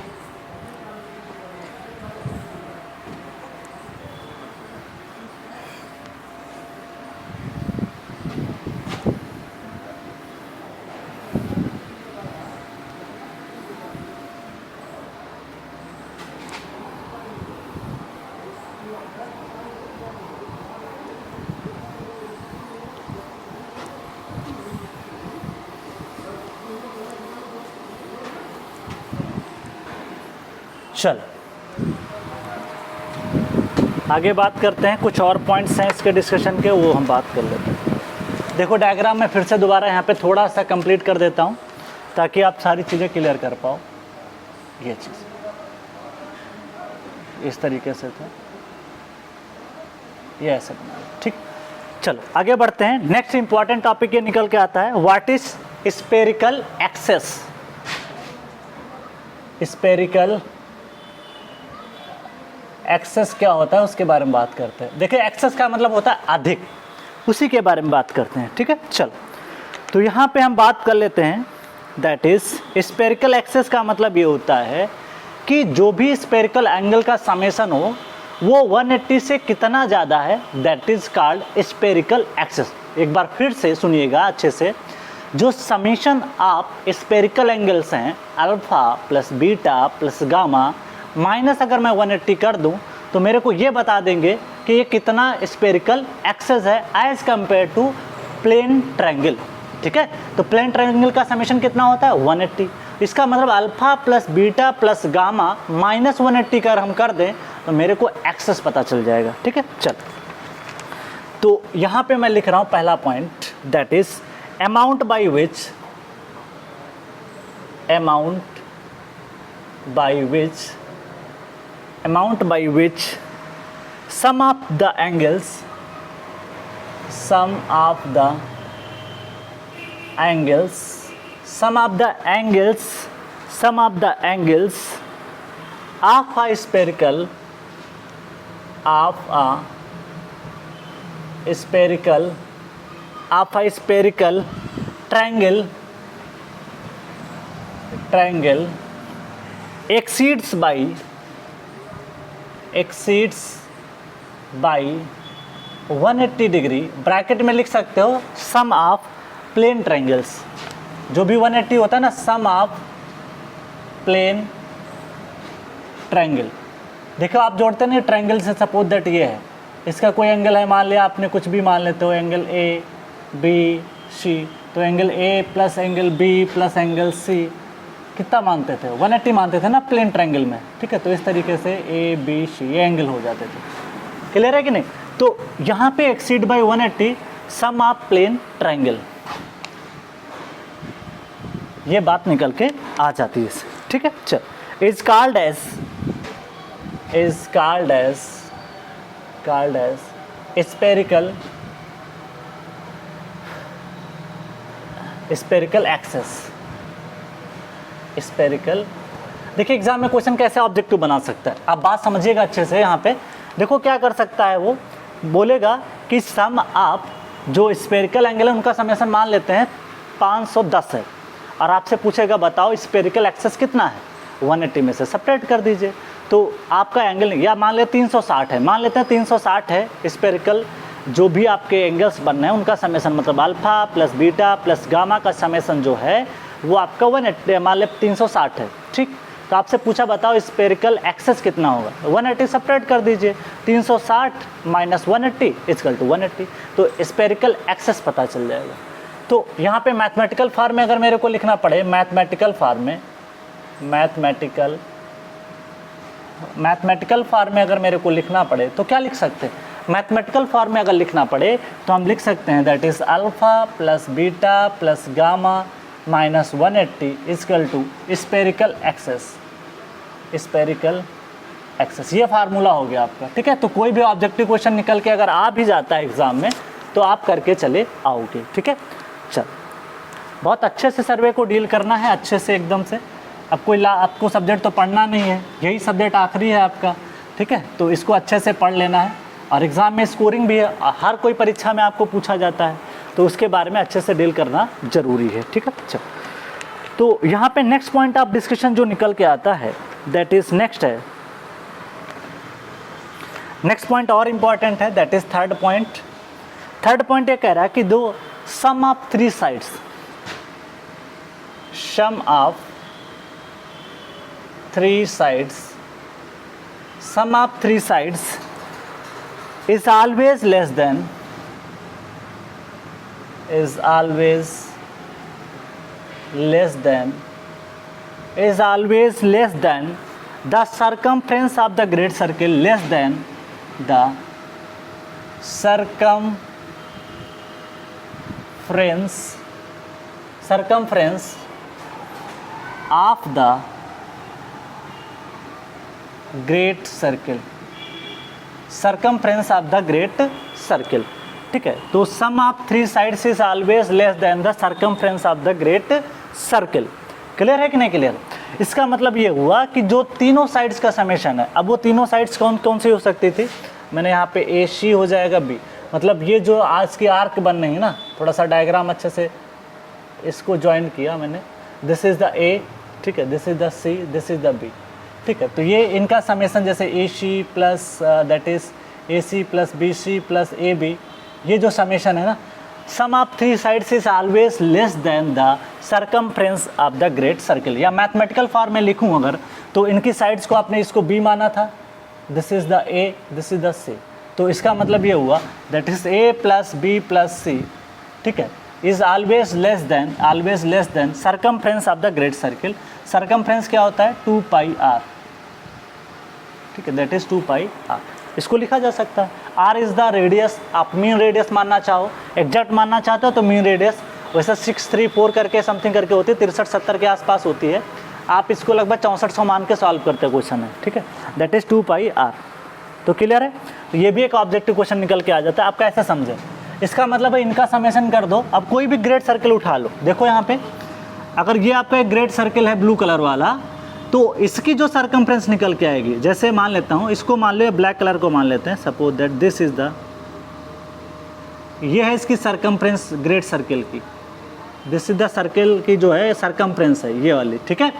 चल, आगे बात करते हैं। कुछ और पॉइंट्स हैं इसके डिस्कशन के, वो हम बात कर लेते हैं। देखो, डायग्राम में फिर से दोबारा यहाँ पे थोड़ा सा कंप्लीट कर देता हूँ, ताकि आप सारी चीज़ें क्लियर कर पाओ। ये चीज़ इस तरीके से था, ये ऐसे बना, ठीक। चलो आगे बढ़ते हैं। नेक्स्ट इंपॉर्टेंट टॉपिक ये निकल के आता है, what is spherical excess. Spherical access क्या होता है उसके बारे में बात करते हैं। देखिए, एक्सेस का मतलब होता है अधिक, उसी के बारे में बात करते हैं, ठीक है। चलो, तो यहाँ पे हम बात कर लेते हैं, दैट इज स्पेरिकल एक्सेस का मतलब ये होता है कि जो भी स्पेरिकल एंगल का समेशन हो वो 180 से कितना ज़्यादा है, that is called spherical excess. एक बार फिर से सुनिएगा अच्छे से, जो समेशन ऑफ स्पेरिकल एंगल्स हैं, alpha plus beta plus gamma minus अगर मैं 180 कर दूं, तो मेरे को ये बता देंगे कि ये कितना स्पेरिकल एक्सेस है as compare to plane triangle, ठीक है। तो प्लेन ट्रायंगल का समेशन कितना होता है, 180। इसका मतलब alpha plus beta plus gamma minus 180 कर हम कर दें तो मेरे को एक्सेस पता चल जाएगा, ठीक है। चल, तो यहाँ पे मैं लिख रहा हूँ पहला point, that is amount by which sum of the angles of a spherical of a spherical triangle exceeds by 180 degree, bracket में लिख सकते हो सम ऑफ प्लेन ट्रायंगल्स, जो भी 180 होता है ना, सम ऑफ प्लेन ट्रायंगल। देखो आप जोड़ते नहीं ट्रायंगल से, सपोज दैट ये है, इसका कोई एंगल है, मान लिया आपने कुछ भी मान लेते हो, एंगल ए बी सी, तो angle A plus angle B plus angle C कितना मानते थे, 180 मानते थे ना प्लेन ट्रायंगल में, ठीक है। तो इस तरीके से ए बी सी ये एंगल हो जाते थे, क्लियर है कि नहीं। तो यहाँ पे exceed by 180 sum of plane triangle, ये बात निकल के आ जाती है इससे, ठीक है। चल, is called as spherical excess. देखिए एग्जाम में क्वेश्चन कैसे ऑब्जेक्टिव बना सकता है, आप बात समझिएगा अच्छे से। यहाँ पे देखो क्या कर सकता है, वो बोलेगा कि सम ऑफ जो स्पेरिकल एंगल है उनका समेशन मान लेते हैं 510 है, और आपसे पूछेगा बताओ स्पेरिकल एक्सेस कितना है, 180 में से सब्ट्रैक्ट कर दीजिए, तो आपका एंगल, या मान लेते 360 है, मान लेते हैं 360 है स्पेरिकल, जो भी आपके एंगल्स बन रहे हैं उनका समेशन, मतलब alpha plus beta plus gamma का समेशन जो है वो आपका 180 मान ले 360 है, ठीक। तो आपसे पूछा बताओ स्पेरिकल एक्सेस कितना होगा, 180 सब्ट्रैक्ट कर दीजिए, 360 माइनस 180 इक्वल टू 180, तो स्पेरिकल एक्सेस पता चल जाएगा। तो यहाँ पे मैथमेटिकल फॉर्म में अगर मेरे को लिखना पड़े, मैथमेटिकल फॉर्म में अगर मेरे को लिखना पड़े तो क्या लिख सकते हैं, मैथमेटिकल फॉर्म में अगर लिखना पड़े तो हम लिख सकते हैं that is alpha plus beta plus gamma minus 180 equal to spherical excess, ये फार्मूला हो गया आपका, ठीक है। तो कोई भी ऑब्जेक्टिव क्वेश्चन निकल के अगर आ भी जाता है एग्जाम में तो आप करके चले आओगे, ठीक है। चल, बहुत अच्छे से सर्वे को डील करना है, अच्छे से एकदम से। अब आपको सब्जेक्ट तो पढ़ना नहीं है, यही सब्जेक्ट आखिरी है आपका, ठीक है। तो इसको अच्छे से पढ़ लेना है, और एग्ज़ाम में स्कोरिंग भी है, हर कोई परीक्षा में आपको पूछा जाता है, तो उसके बारे में अच्छे से डील करना ज़रूरी है, ठीक है। चल, तो यहाँ पे नेक्स्ट पॉइंट ऑफ डिस्कशन जो निकल के आता है दैट इज़ नेक्स्ट पॉइंट और इम्पॉर्टेंट है, दैट इज़ थर्ड पॉइंट ये कह रहा है कि दो sum of three sides is always less than the circumference of the great circle, less than the circumference of the great circle, ठीक है। तो sum of three sides is always less than the circumference of the great circle, clear है कि नहीं clear. इसका मतलब ये हुआ कि जो तीनों साइड्स का समेशन है, अब वो तीनों साइड्स कौन कौन सी हो सकती थी, मैंने यहाँ पे ए सी हो जाएगा बी, मतलब ये जो आज की आर्क बन रही है ना, थोड़ा सा डायग्राम अच्छे से इसको ज्वाइन किया मैंने, दिस इज़ द ए, ठीक है, this is the C, this is the B, ठीक है। तो ये इनका समेशन जैसे A C plus that is A C plus B C plus A B, ये जो समेशन है ना, sum of three sides is always less than the circumference of the great circle. या मैथमेटिकल फॉर्म में लिखूँ अगर, तो इनकी साइड्स को आपने इसको बी माना था, this is the A, this is the C, तो इसका मतलब ये हुआ that is A plus B plus C, ठीक है, is always less than circumference of the great circle. Circumference क्या होता है, 2 पाई आर, ठीक है, दैट इज़ 2 पाई आर, इसको लिखा जा सकता है। आर इज़ द रेडियस, आप मीन रेडियस मानना चाहो, एग्जैक्ट मानना चाहते हो तो मीन रेडियस वैसे 634 करके समथिंग करके होती है, 63-70 के आसपास होती है, आप इसको लगभग 6400 मान के सॉल्व करते हैं क्वेश्चन है, ठीक है, दैट इज़ 2 पाई आर। तो क्लियर है, तो ये भी एक ऑब्जेक्टिव क्वेश्चन निकल के आ जाता है, आप कैसे समझें। इसका मतलब है इनका समेशन कर दो, अब कोई भी ग्रेट सर्कल उठा लो, देखो यहाँ पे अगर ये आपका एक ग्रेट सर्कल है ब्लू कलर वाला, तो इसकी जो सरकमफ्रेंस निकल के आएगी, जैसे मान लेता हूँ, इसको मान लो ब्लैक कलर को मान लेते हैं, suppose that this is the, ये है इसकी सरकमफ्रेंस ग्रेट सर्किल की, दिस इज द सर्किल की जो है सरकमफ्रेंस है ये वाली, ठीक है।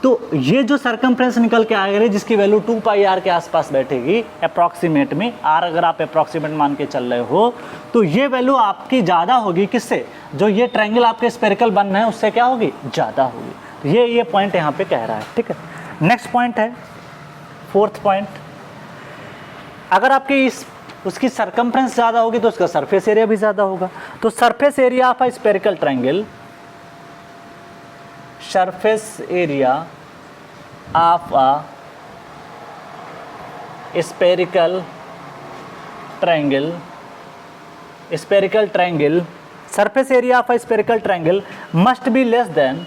तो ये जो सरकमफ्रेंस निकल के आ रही, जिसकी वैल्यू 2 पाई आर के आसपास बैठेगी अप्रॉक्सीमेट में, आर अगर आप अप्रॉक्सीमेट मान के चल रहे हो, तो ये वैल्यू आपकी ज़्यादा होगी किससे, जो ये ट्रायंगल आपके स्फेरिकल बन रहे हैं उससे क्या होगी, ज़्यादा होगी। तो ये पॉइंट यहाँ पे कह रहा है, ठीक है। नेक्स्ट पॉइंट है, फोर्थ पॉइंट, अगर आपकी इस उसकी सरकमफ्रेंस ज़्यादा होगी तो उसका सरफेस एरिया भी ज़्यादा होगा। तो surface area of a spherical triangle, surface area of a spherical triangle, surface area of a spherical triangle must be less than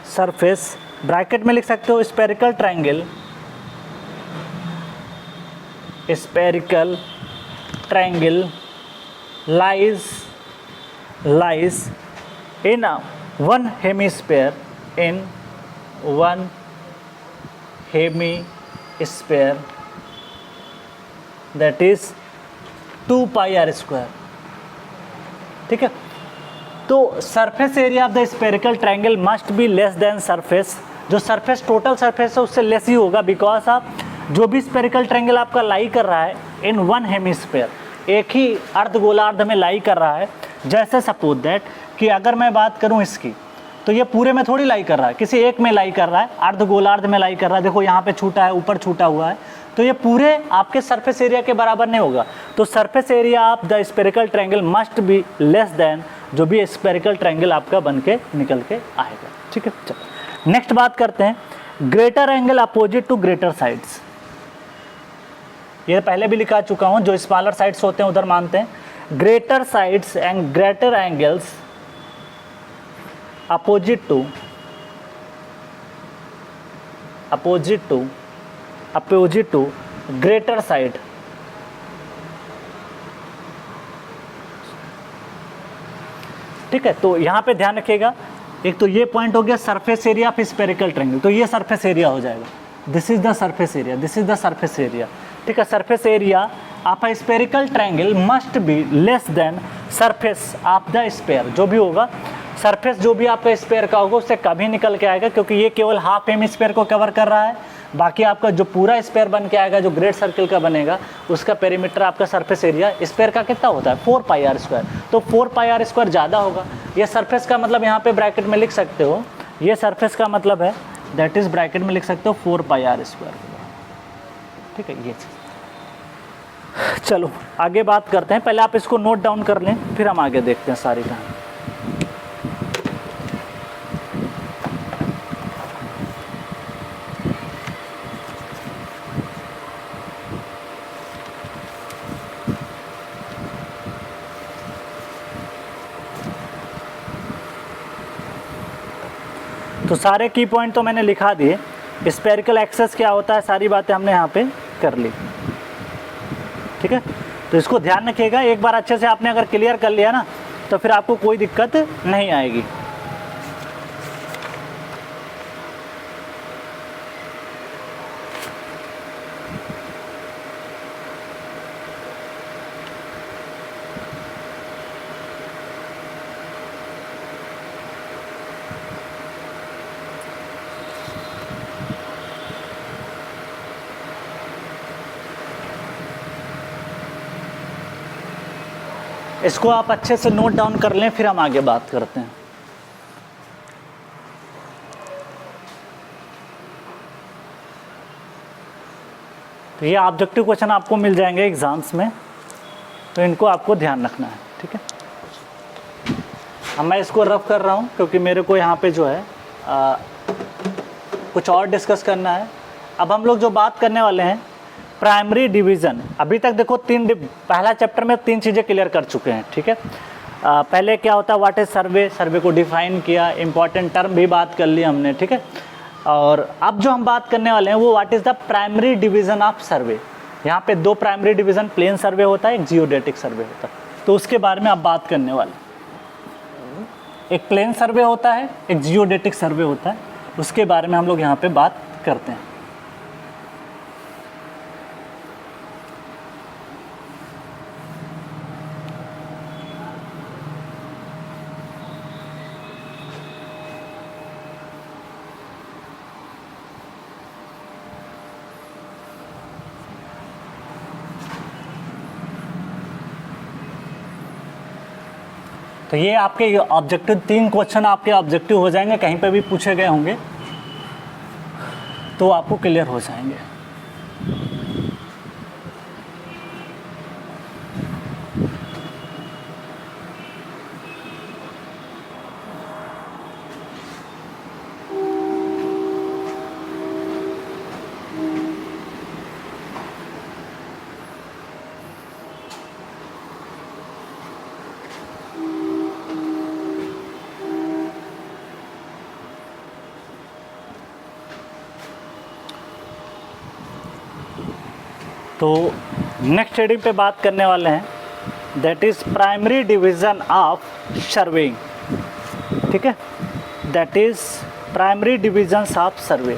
surface bracket में लिख सकते हो spherical triangle lies in one hemisphere, that is 2 pi R square, ठीक है। तो surface area of the spherical triangle must be less than surface, जो surface total surface है उससे लेस ही होगा, बिकॉज आप जो भी स्फेरिकल ट्रायंगल आपका लाई कर रहा है इन वन हेमिस्फेयर, एक ही अर्धगोलार्ध में लाई कर रहा है। जैसे सपोज दैट कि अगर मैं बात करूं इसकी, तो ये पूरे में थोड़ी लाई कर रहा है, किसी एक में लाई कर रहा है, अर्धगोलार्ध में लाई कर रहा है, देखो यहाँ पे छूटा है, ऊपर छूटा हुआ है, तो ये पूरे आपके सरफेस एरिया के बराबर नहीं होगा। तो surface area of the spherical triangle must be less then जो भी स्फेरिकल ट्रायंगल आपका बन के निकल के आएगा, ठीक है। चलो नेक्स्ट बात करते हैं, greater angle opposite to greater sides. ये पहले भी लिखा चुका हूँ, जो स्मॉलर साइड्स होते हैं उधर मानते हैं, greater sides and greater angles opposite to greater side, ठीक है। तो यहाँ पे ध्यान रखिएगा, एक तो ये पॉइंट हो गया surface area of spherical triangle, तो ये सरफेस एरिया हो जाएगा, this is the surface area, ठीक है। Surface area of a spherical triangle must be less than surface of the sphere, जो भी होगा सरफेस जो भी आपका स्फीयर का होगा उससे कभी निकल के आएगा, क्योंकि ये केवल हाफ हेमिस्फीयर को कवर कर रहा है, बाकी आपका जो पूरा स्फीयर बन के आएगा, जो ग्रेट सर्किल का बनेगा, उसका पेरीमीटर आपका सरफेस एरिया स्फीयर का कितना होता है, 4 पाई आर स्क्वायर, तो 4 पाई आर स्क्वायर ज़्यादा होगा। ये सरफेस का मतलब यहाँ पे ब्रैकेट में लिख सकते हो, ये सरफेस का मतलब है, दैट इज ब्रैकेट में लिख सकते हो 4 पाई आर स्क्वायर, ठीक है। ये चलो आगे बात करते हैं, पहले आप इसको नोट डाउन कर लें, फिर हम आगे देखते हैं सारी कहानी। तो सारे की पॉइंट तो मैंने लिखा दिए, स्फेरिकल एक्सेस क्या होता है सारी बातें हमने यहाँ पे कर ली, ठीक है। तो इसको ध्यान रखिएगा, एक बार अच्छे से आपने अगर क्लियर कर लिया ना तो फिर आपको कोई दिक्कत नहीं आएगी। इसको आप अच्छे से नोट डाउन कर लें, फिर हम आगे बात करते हैं। तो ये ऑब्जेक्टिव क्वेश्चन आपको मिल जाएंगे एग्जाम्स में, तो इनको आपको ध्यान रखना है, ठीक है। अब मैं इसको रफ कर रहा हूँ क्योंकि मेरे को यहाँ पे जो है कुछ और डिस्कस करना है। अब हम लोग जो बात करने वाले हैं प्राइमरी डिवीज़न, अभी तक देखो पहला चैप्टर में 3 चीज़ें क्लियर कर चुके हैं, ठीक है। पहले क्या होता है, व्हाट इज सर्वे, सर्वे को डिफाइन किया, इंपॉर्टेंट टर्म भी बात कर ली हमने, ठीक है। और अब जो हम बात करने वाले हैं वो what is the primary division of सर्वे। यहाँ पे दो प्राइमरी डिवीजन, प्लेन सर्वे होता है, एक जियोडेटिक सर्वे होता है, तो उसके बारे में आप बात करने वाले। एक प्लेन सर्वे होता है, एक जियोडेटिक सर्वे होता है, उसके बारे में हम लोग यहाँ पे बात करते हैं। तो ये आपके ऑब्जेक्टिव, 3 क्वेश्चन आपके ऑब्जेक्टिव हो जाएंगे, कहीं पे भी पूछे गए होंगे तो आपको क्लियर हो जाएंगे। तो नेक्स्ट हेडिंग पे बात करने वाले हैं, that is primary division of surveying, ठीक है, that is primary divisions of सर्वे।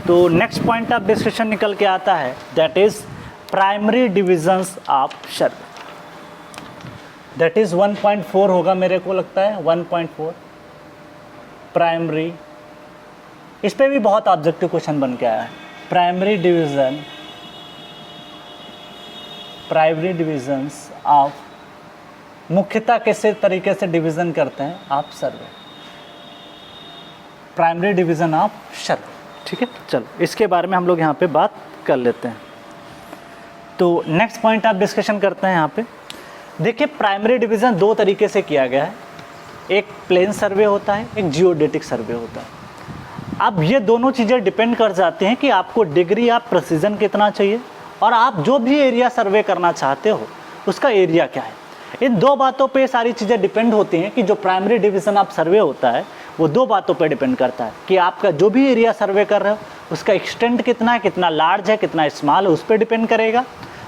तो नेक्स्ट पॉइंट ऑफ डिस्कशन निकल के आता है, that is primary divisions of survey, that is 1.4 होगा मेरे को लगता है, 1.4 प्राइमरी। इस पे भी बहुत ऑब्जेक्टिव क्वेश्चन बन के आया है। प्राइमरी डिवीजन्स ऑफ, मुख्यतः कैसे तरीके से डिवीज़न करते हैं आप सर्वे, प्राइमरी डिवीज़न ऑफ सर्वे, ठीक है। चलो इसके बारे में हम लोग यहाँ पे बात कर लेते हैं। तो नेक्स्ट पॉइंट आप डिस्कशन करते हैं यहाँ पे। देखिए प्राइमरी डिवीज़न 2 तरीके से किया गया है, एक प्लेन सर्वे होता है, एक जियोडेटिक सर्वे होता है। अब ये दोनों चीज़ें डिपेंड कर जाती हैं कि आपको डिग्री ऑफ प्रिसीजन कितना चाहिए और आप जो भी एरिया सर्वे करना चाहते हो उसका एरिया क्या है। इन 2 बातों पे सारी चीज़ें डिपेंड होती हैं कि जो प्राइमरी डिवीज़न ऑफ सर्वे होता है वो 2 बातों पे डिपेंड करता है कि आपका जो भी एरिया सर्वे कर रहे हो उसका एक्सटेंट कितना है, कितना लार्ज है, कितना स्मॉल है, उस पर डिपेंड करेगा,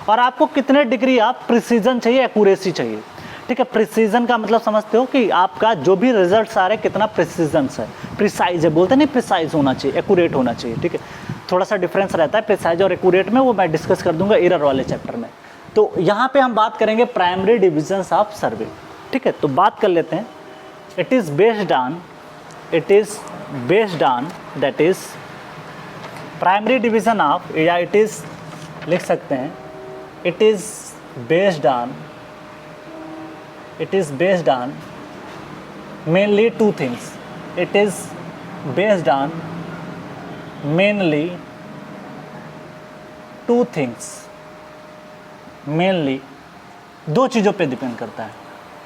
और आपको कितने डिग्री ऑफ प्रिसीजन चाहिए, एक्यूरेसी चाहिए, ठीक है। प्रिसीजन का मतलब समझते हो कि आपका जो भी रिजल्ट्स आ रहे हैं कितना प्रिसीजन है, प्रिसाइज है, बोलते नहीं प्रिसाइज होना चाहिए, एक्यूरेट होना चाहिए, ठीक है। थोड़ा सा डिफरेंस रहता है प्रिसाइज और एक्यूरेट में, वो मैं डिस्कस कर दूंगा एरर वाले चैप्टर में। तो यहाँ पे हम बात करेंगे प्राइमरी डिविजन्स ऑफ सर्वे, ठीक है। तो बात कर लेते हैं। It is based on that is primary division of, या इट इज़ लिख सकते हैं, it is based on mainly 2 things. It is based on mainly 2 things. Mainly 2 चीज़ों पे डिपेंड करता है,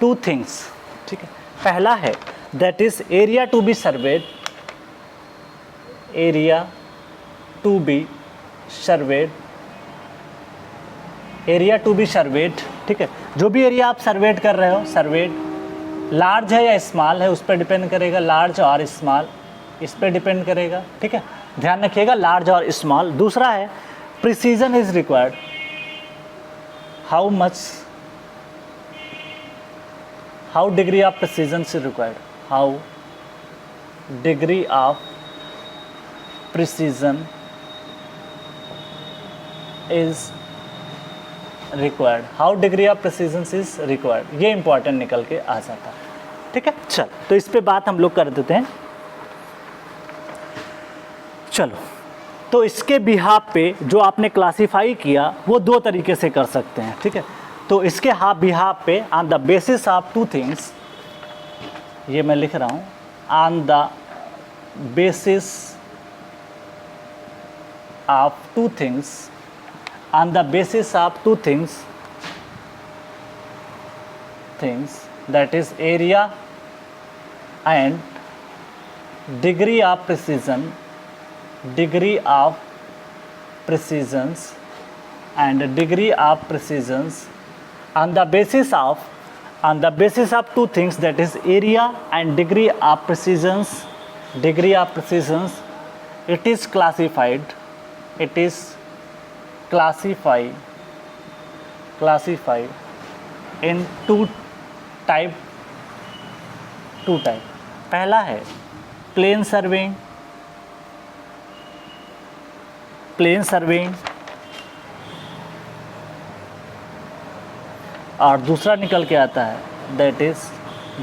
2 things, ठीक है। पहला है that is area to be surveyed, area to be surveyed, ठीक है। जो भी एरिया आप सर्वेट कर रहे हो, सर्वेट लार्ज है या स्मॉल है उस पर डिपेंड करेगा, लार्ज और स्मॉल इस पर डिपेंड करेगा, ठीक है। ध्यान रखिएगा लार्ज और स्मॉल। दूसरा है precision is required, how degree of precision is required, how degree of precision is required, how degree of precision is required, ये इंपॉर्टेंट निकल के आ जाता है, ठीक है। चल तो इस पे बात हम लोग कर देते हैं। चलो तो इसके बिहाफ पे जो आपने क्लासीफाई किया वो 2 तरीके से कर सकते हैं, ठीक है। तो इसके बिहाफ पे on the basis of 2 things, ये मैं लिख रहा हूँ, on the basis of 2 things, on the basis of 2 things, that is area and degree of precision, and degree of precisions, on the basis of on the basis of two things, that is area and degree of precisions, it is classified in two type. पहला है plane surveying और दूसरा निकल के आता है that is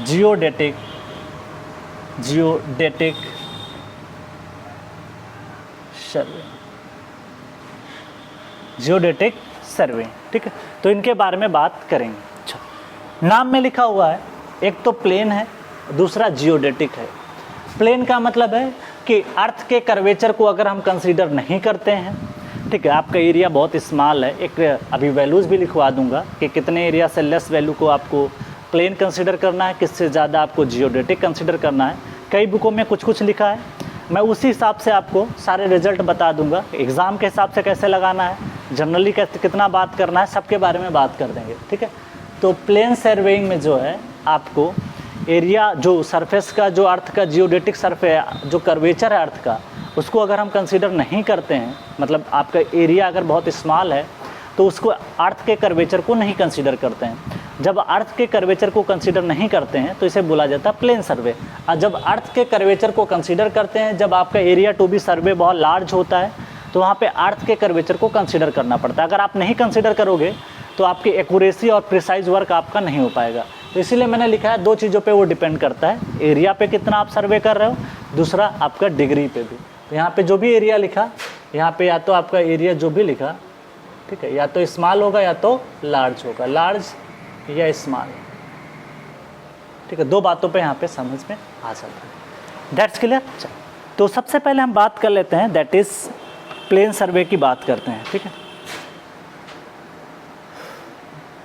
geodetic सर्वे। ठीक है, तो इनके बारे में बात करेंगे। अच्छा, नाम में लिखा हुआ है, एक तो प्लेन है, दूसरा जियोडेटिक है। प्लेन का मतलब है कि अर्थ के कर्वेचर को अगर हम कंसीडर नहीं करते हैं, ठीक है, आपका एरिया बहुत स्मॉल है, एक अभी वैल्यूज़ भी लिखवा दूंगा कि कितने एरिया से लेस वैल्यू को आपको प्लेन कंसीडर करना है, किससे ज़्यादा आपको जियोडेटिक कंसीडर करना है। कई बुकों में कुछ लिखा है, मैं उसी हिसाब से आपको सारे रिजल्ट बता दूंगा। एग्ज़ाम के हिसाब से कैसे लगाना है, जनरली कैसे कितना बात करना है, सबके बारे में बात कर देंगे। ठीक है, तो प्लेन सर्वेइंग में जो है आपको एरिया, जो सरफेस का, जो अर्थ का जियोडेटिक सरफेस, जो कर्वेचर है अर्थ का, उसको अगर हम कंसीडर नहीं करते हैं, मतलब आपका एरिया अगर बहुत स्मॉल है तो उसको अर्थ के कर्वेचर को नहीं कंसीडर करते हैं। जब अर्थ के कर्वेचर को कंसीडर नहीं करते हैं तो इसे बोला जाता है प्लेन सर्वे। और जब अर्थ के कर्वेचर को कंसीडर करते हैं, जब आपका एरिया टू बी सर्वे बहुत लार्ज होता है, तो वहाँ पे अर्थ के कर्वेचर को कंसीडर करना पड़ता है। अगर आप नहीं कंसीडर करोगे तो आपकी एक्यूरेसी और प्रिसाइज वर्क आपका नहीं हो पाएगा। तो इसीलिए मैंने लिखा है दो चीज़ों पे वो डिपेंड करता है, एरिया पे कितना आप सर्वे कर रहे हो, दूसरा आपका डिग्री पे भी। तो यहाँ पे जो भी एरिया लिखा, यहाँ पे या तो आपका एरिया जो भी लिखा, ठीक है, या तो स्मॉल होगा या तो लार्ज होगा, लार्ज या स्मॉल। ठीक है, दो बातों पे यहाँ पे समझ में आ सकता है। That's clear. तो सबसे पहले हम बात कर लेते हैं, दैट इज प्लेन सर्वे की बात करते हैं। ठीक है,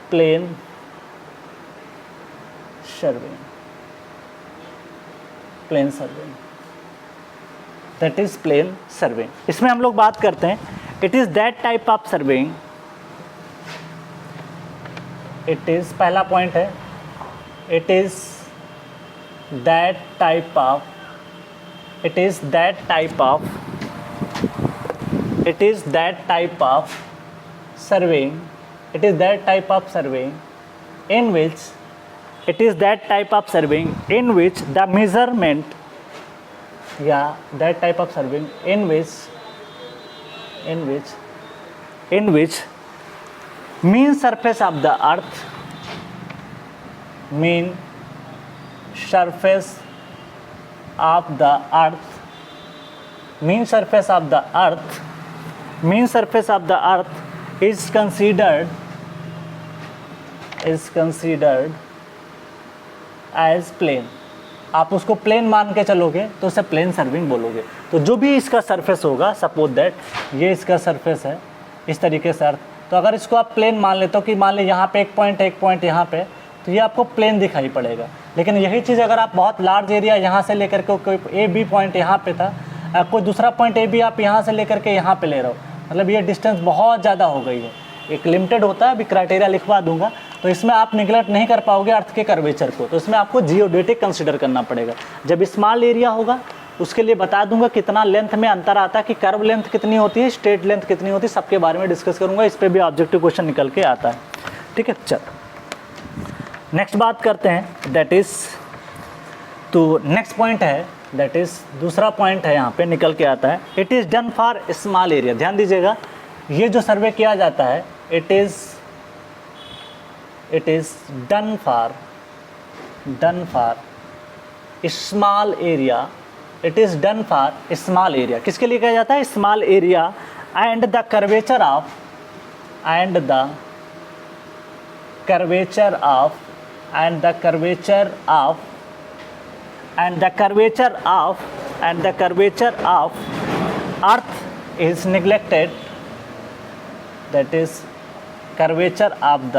plane survey, that is plane survey. इसमें हम लोग बात करते हैं, it is that type of surveying, it is, पहला पॉइंट है, it is that type of surveying, in which the measurement, that type of surveying in which mean surface of the earth, is considered as plane। आप उसको plane मान के चलोगे तो उसे plane serving बोलोगे। तो जो भी इसका सरफेस होगा, सपोज दैट ये इसका सरफेस है इस तरीके से अर्थ, तो अगर इसको आप प्लेन मान लेते हो कि मान ले यहाँ पे एक पॉइंट यहाँ पे, तो ये आपको प्लेन दिखाई पड़ेगा। लेकिन यही चीज़ अगर आप बहुत लार्ज एरिया यहाँ से लेकर के, कोई ए बी पॉइंट यहाँ पे था, कोई दूसरा पॉइंट ए बी आप यहाँ से लेकर के यहाँ पे ले रहे हो, मतलब ये डिस्टेंस बहुत ज़्यादा हो गई है। एक लिमिटेड होता है, अभी क्राइटेरिया लिखवा दूंगा, तो इसमें आप निगलेक्ट नहीं कर पाओगे अर्थ के कर्वेचर को, तो इसमें आपको जियोडेटिक कंसीडर करना पड़ेगा। जब स्मॉल एरिया होगा उसके लिए बता दूंगा कितना लेंथ में अंतर आता है, कि कर्व लेंथ कितनी होती है, स्ट्रेट लेंथ कितनी होती है, सबके बारे में डिस्कस करूंगा। इस पर भी ऑब्जेक्टिव क्वेश्चन निकल के आता है। ठीक है, चल नेक्स्ट बात करते हैं, दैट इज, तो नेक्स्ट पॉइंट है, दैट इज दूसरा पॉइंट है, यहाँ पे निकल के आता है, it is done for small area. ध्यान दीजिएगा, ये जो सर्वे किया जाता है, it is done for small area, it is done for small area. किसके लिए किया जाता है? Small area and the curvature of earth is neglected, that is curvature of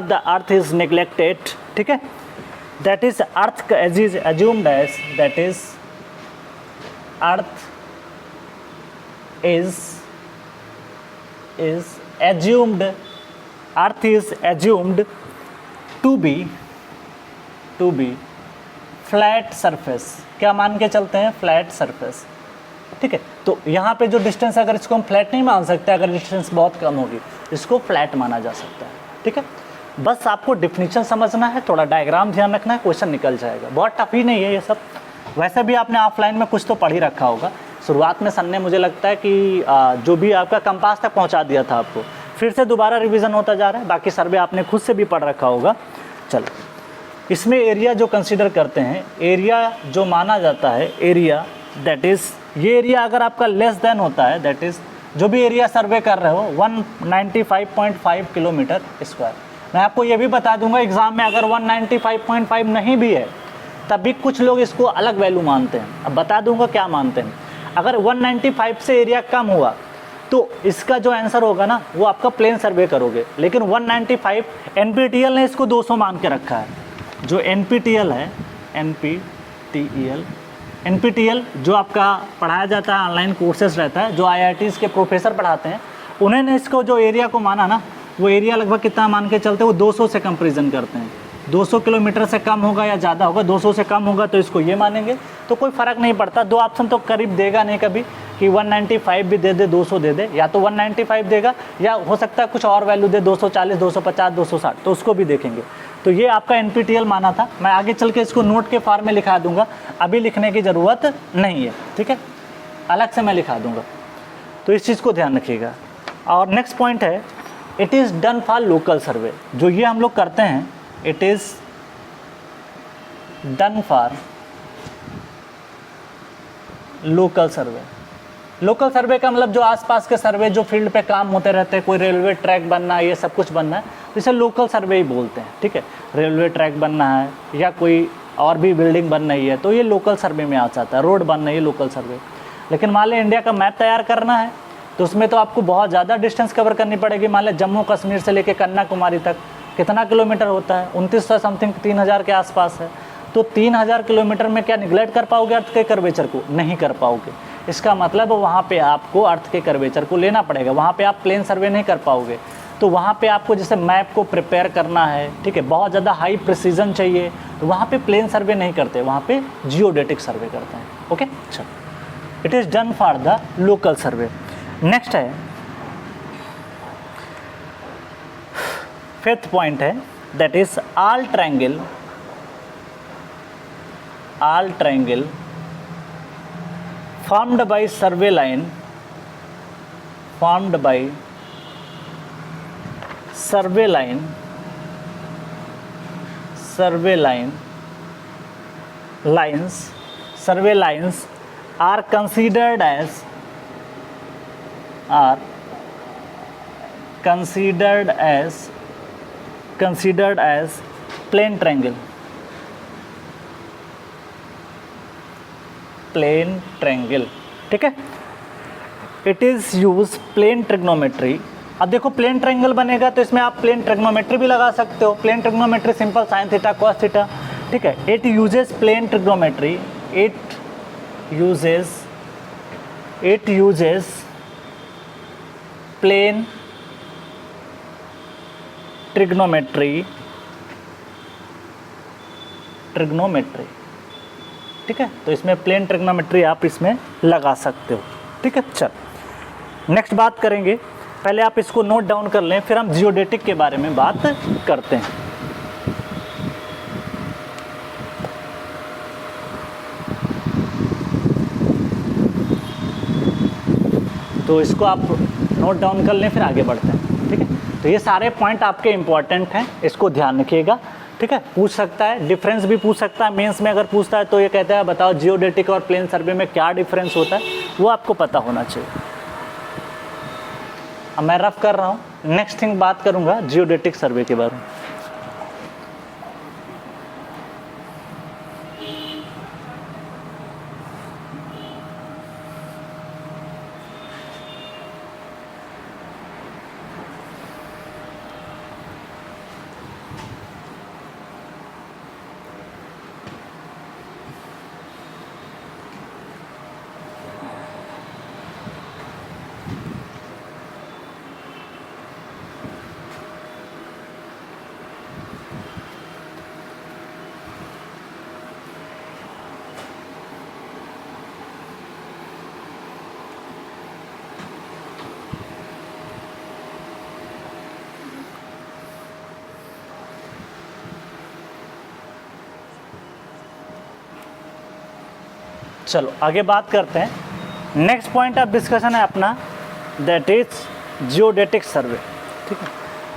the earth is neglected, ठीक है, that is earth is assumed as, that is earth is assumed, earth is assumed to be flat surface. क्या मान के चलते हैं? Flat surface. ठीक है, तो यहाँ पे जो डिस्टेंस, अगर इसको हम फ्लैट नहीं मान सकते, अगर डिस्टेंस बहुत कम होगी, इसको फ्लैट माना जा सकता है। ठीक है, बस आपको डिफिनीशन समझना है, थोड़ा डायग्राम ध्यान रखना है, क्वेश्चन निकल जाएगा। बहुत टफ ही नहीं है ये सब, वैसे भी आपने ऑफलाइन में कुछ तो पढ़ ही रखा होगा। शुरुआत में सर ने मुझे लगता है कि जो भी आपका कंपास तक पहुंचा दिया था आपको, फिर से दोबारा रिवीजन होता जा रहा है। बाकी सर्वे आपने खुद से भी पढ़ रखा होगा। चलो, इसमें एरिया जो कंसीडर करते हैं, एरिया जो माना जाता है, एरिया दैट इज़, ये एरिया अगर आपका लेस देन होता है, दैट इज़ जो भी एरिया सर्वे कर रहे हो 195.5 किलोमीटर स्क्वायर। मैं आपको ये भी बता दूंगा, एग्ज़ाम में अगर 195.5 नहीं भी है तब भी कुछ लोग इसको अलग वैल्यू मानते हैं। अब बता दूंगा क्या मानते हैं। अगर 195 से एरिया कम हुआ तो इसका जो आंसर होगा ना, वो आपका प्लेन सर्वे करोगे। लेकिन 195 NPTEL ने इसको 200 मान के रखा है। जो NPTEL है, NPTEL जो आपका पढ़ाया जाता है, ऑनलाइन कोर्सेज रहता है, जो IITs के प्रोफेसर पढ़ाते हैं, उन्होंने इसको जो एरिया को माना ना, वो एरिया लगभग कितना मान के चलते हैं, वो 200 से कंपेरिजन करते हैं। 200 किलोमीटर से कम होगा या ज़्यादा होगा, 200 से कम होगा तो इसको ये मानेंगे, तो कोई फ़र्क नहीं पड़ता। दो ऑप्शन तो करीब देगा नहीं कभी कि 195 भी दे दे, 200 दे दे, या तो 195 देगा या हो सकता है कुछ और वैल्यू दे, 240, 250, 260, तो उसको भी देखेंगे। तो ये आपका NPTEL माना था। मैं आगे चल के इसको नोट के फॉर्म में लिखा दूंगा, अभी लिखने की ज़रूरत नहीं है। ठीक है, अलग से मैं लिखा दूंगा, तो इस चीज़ को ध्यान रखिएगा। और नेक्स्ट पॉइंट है, it is done for local survey. जो ये हम लोग करते हैं, it is done for local survey. Local survey का मतलब जो आसपास के सर्वे, जो फील्ड पे काम होते रहते हैं, कोई रेलवे ट्रैक बनना है, ये सब कुछ बनना है, इसे लोकल सर्वे ही बोलते हैं। ठीक है, रेलवे ट्रैक बनना है या कोई और भी बिल्डिंग बन रही है तो ये लोकल सर्वे में आ जाता है। रोड बन रही है, लोकल सर्वे। लेकिन मान लें इंडिया का मैप तैयार करना है तो उसमें तो आपको बहुत ज़्यादा डिस्टेंस कवर करनी पड़ेगी। मान लें जम्मू कश्मीर से लेकर कन्याकुमारी तक कितना किलोमीटर होता है? 2900 समथिंग, 3000 के आसपास है। तो 3000 किलोमीटर में क्या निगलेक्ट कर पाओगे अर्थ के कर्वेचर को? नहीं कर पाओगे। इसका मतलब वहाँ पे आपको अर्थ के कर्वेचर को लेना पड़ेगा, वहाँ पे आप प्लेन सर्वे नहीं कर पाओगे। तो वहाँ पे आपको जैसे मैप को प्रिपेयर करना है, ठीक है, बहुत ज़्यादा हाई प्रिसीजन चाहिए, तो वहाँ पे प्लेन सर्वे नहीं करते, वहाँ पे जियोडेटिक सर्वे करते हैं। ओके, चलो, it is done for the local survey. Next है, फिफ्थ पॉइंट है, that is all triangle formed by survey line lines are considered as plane triangle। ठीक है, it is use plane trigonometry. अब देखो, plane triangle बनेगा तो इसमें आप प्लेन ट्रिग्नोमेट्री भी लगा सकते हो। Plane trigonometry simple sine theta cos theta. ठीक है, it uses plane trigonometry, it uses plane trigonometry. ठीक है, तो इसमें प्लेन ट्रिग्नोमेट्री आप इसमें लगा सकते हो। ठीक है, चल नेक्स्ट बात करेंगे। पहले आप इसको नोट डाउन कर लें, फिर हम जियोडेटिक के बारे में बात करते हैं। तो इसको आप नोट डाउन कर लें, फिर आगे बढ़ते हैं। ठीक है, तो ये सारे पॉइंट आपके इंपॉर्टेंट हैं, इसको ध्यान रखिएगा। ठीक है, पूछ सकता है, डिफरेंस भी पूछ सकता है मेंस में। अगर पूछता है तो ये कहता है बताओ जियोडेटिक और प्लेन सर्वे में क्या डिफरेंस होता है, वो आपको पता होना चाहिए। अब मैं रफ कर रहा हूँ, नेक्स्ट थिंग बात करूँगा जियोडेटिक सर्वे के बारे में। चलो आगे बात करते हैं। नेक्स्ट पॉइंट ऑफ डिस्कशन है अपना, दैट इज जियोडेटिक सर्वे। ठीक है,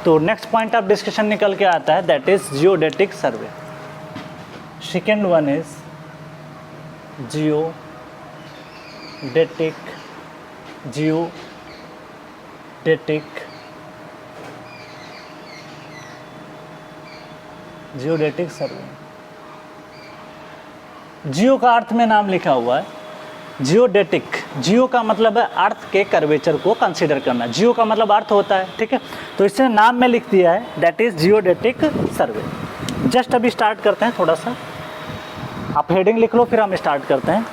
तो नेक्स्ट पॉइंट ऑफ डिस्कशन निकल के आता है, that is geodetic survey. Second one is geodetic survey. Geo का अर्थ में नाम लिखा हुआ है, जियोडेटिक। जियो का मतलब है अर्थ के कर्वेचर को कंसीडर करना, जियो का मतलब अर्थ होता है। ठीक है, तो इसने नाम में लिख दिया है, that is geodetic survey. Just अभी स्टार्ट करते हैं, थोड़ा सा आप हेडिंग लिख लो, फिर हम स्टार्ट करते हैं।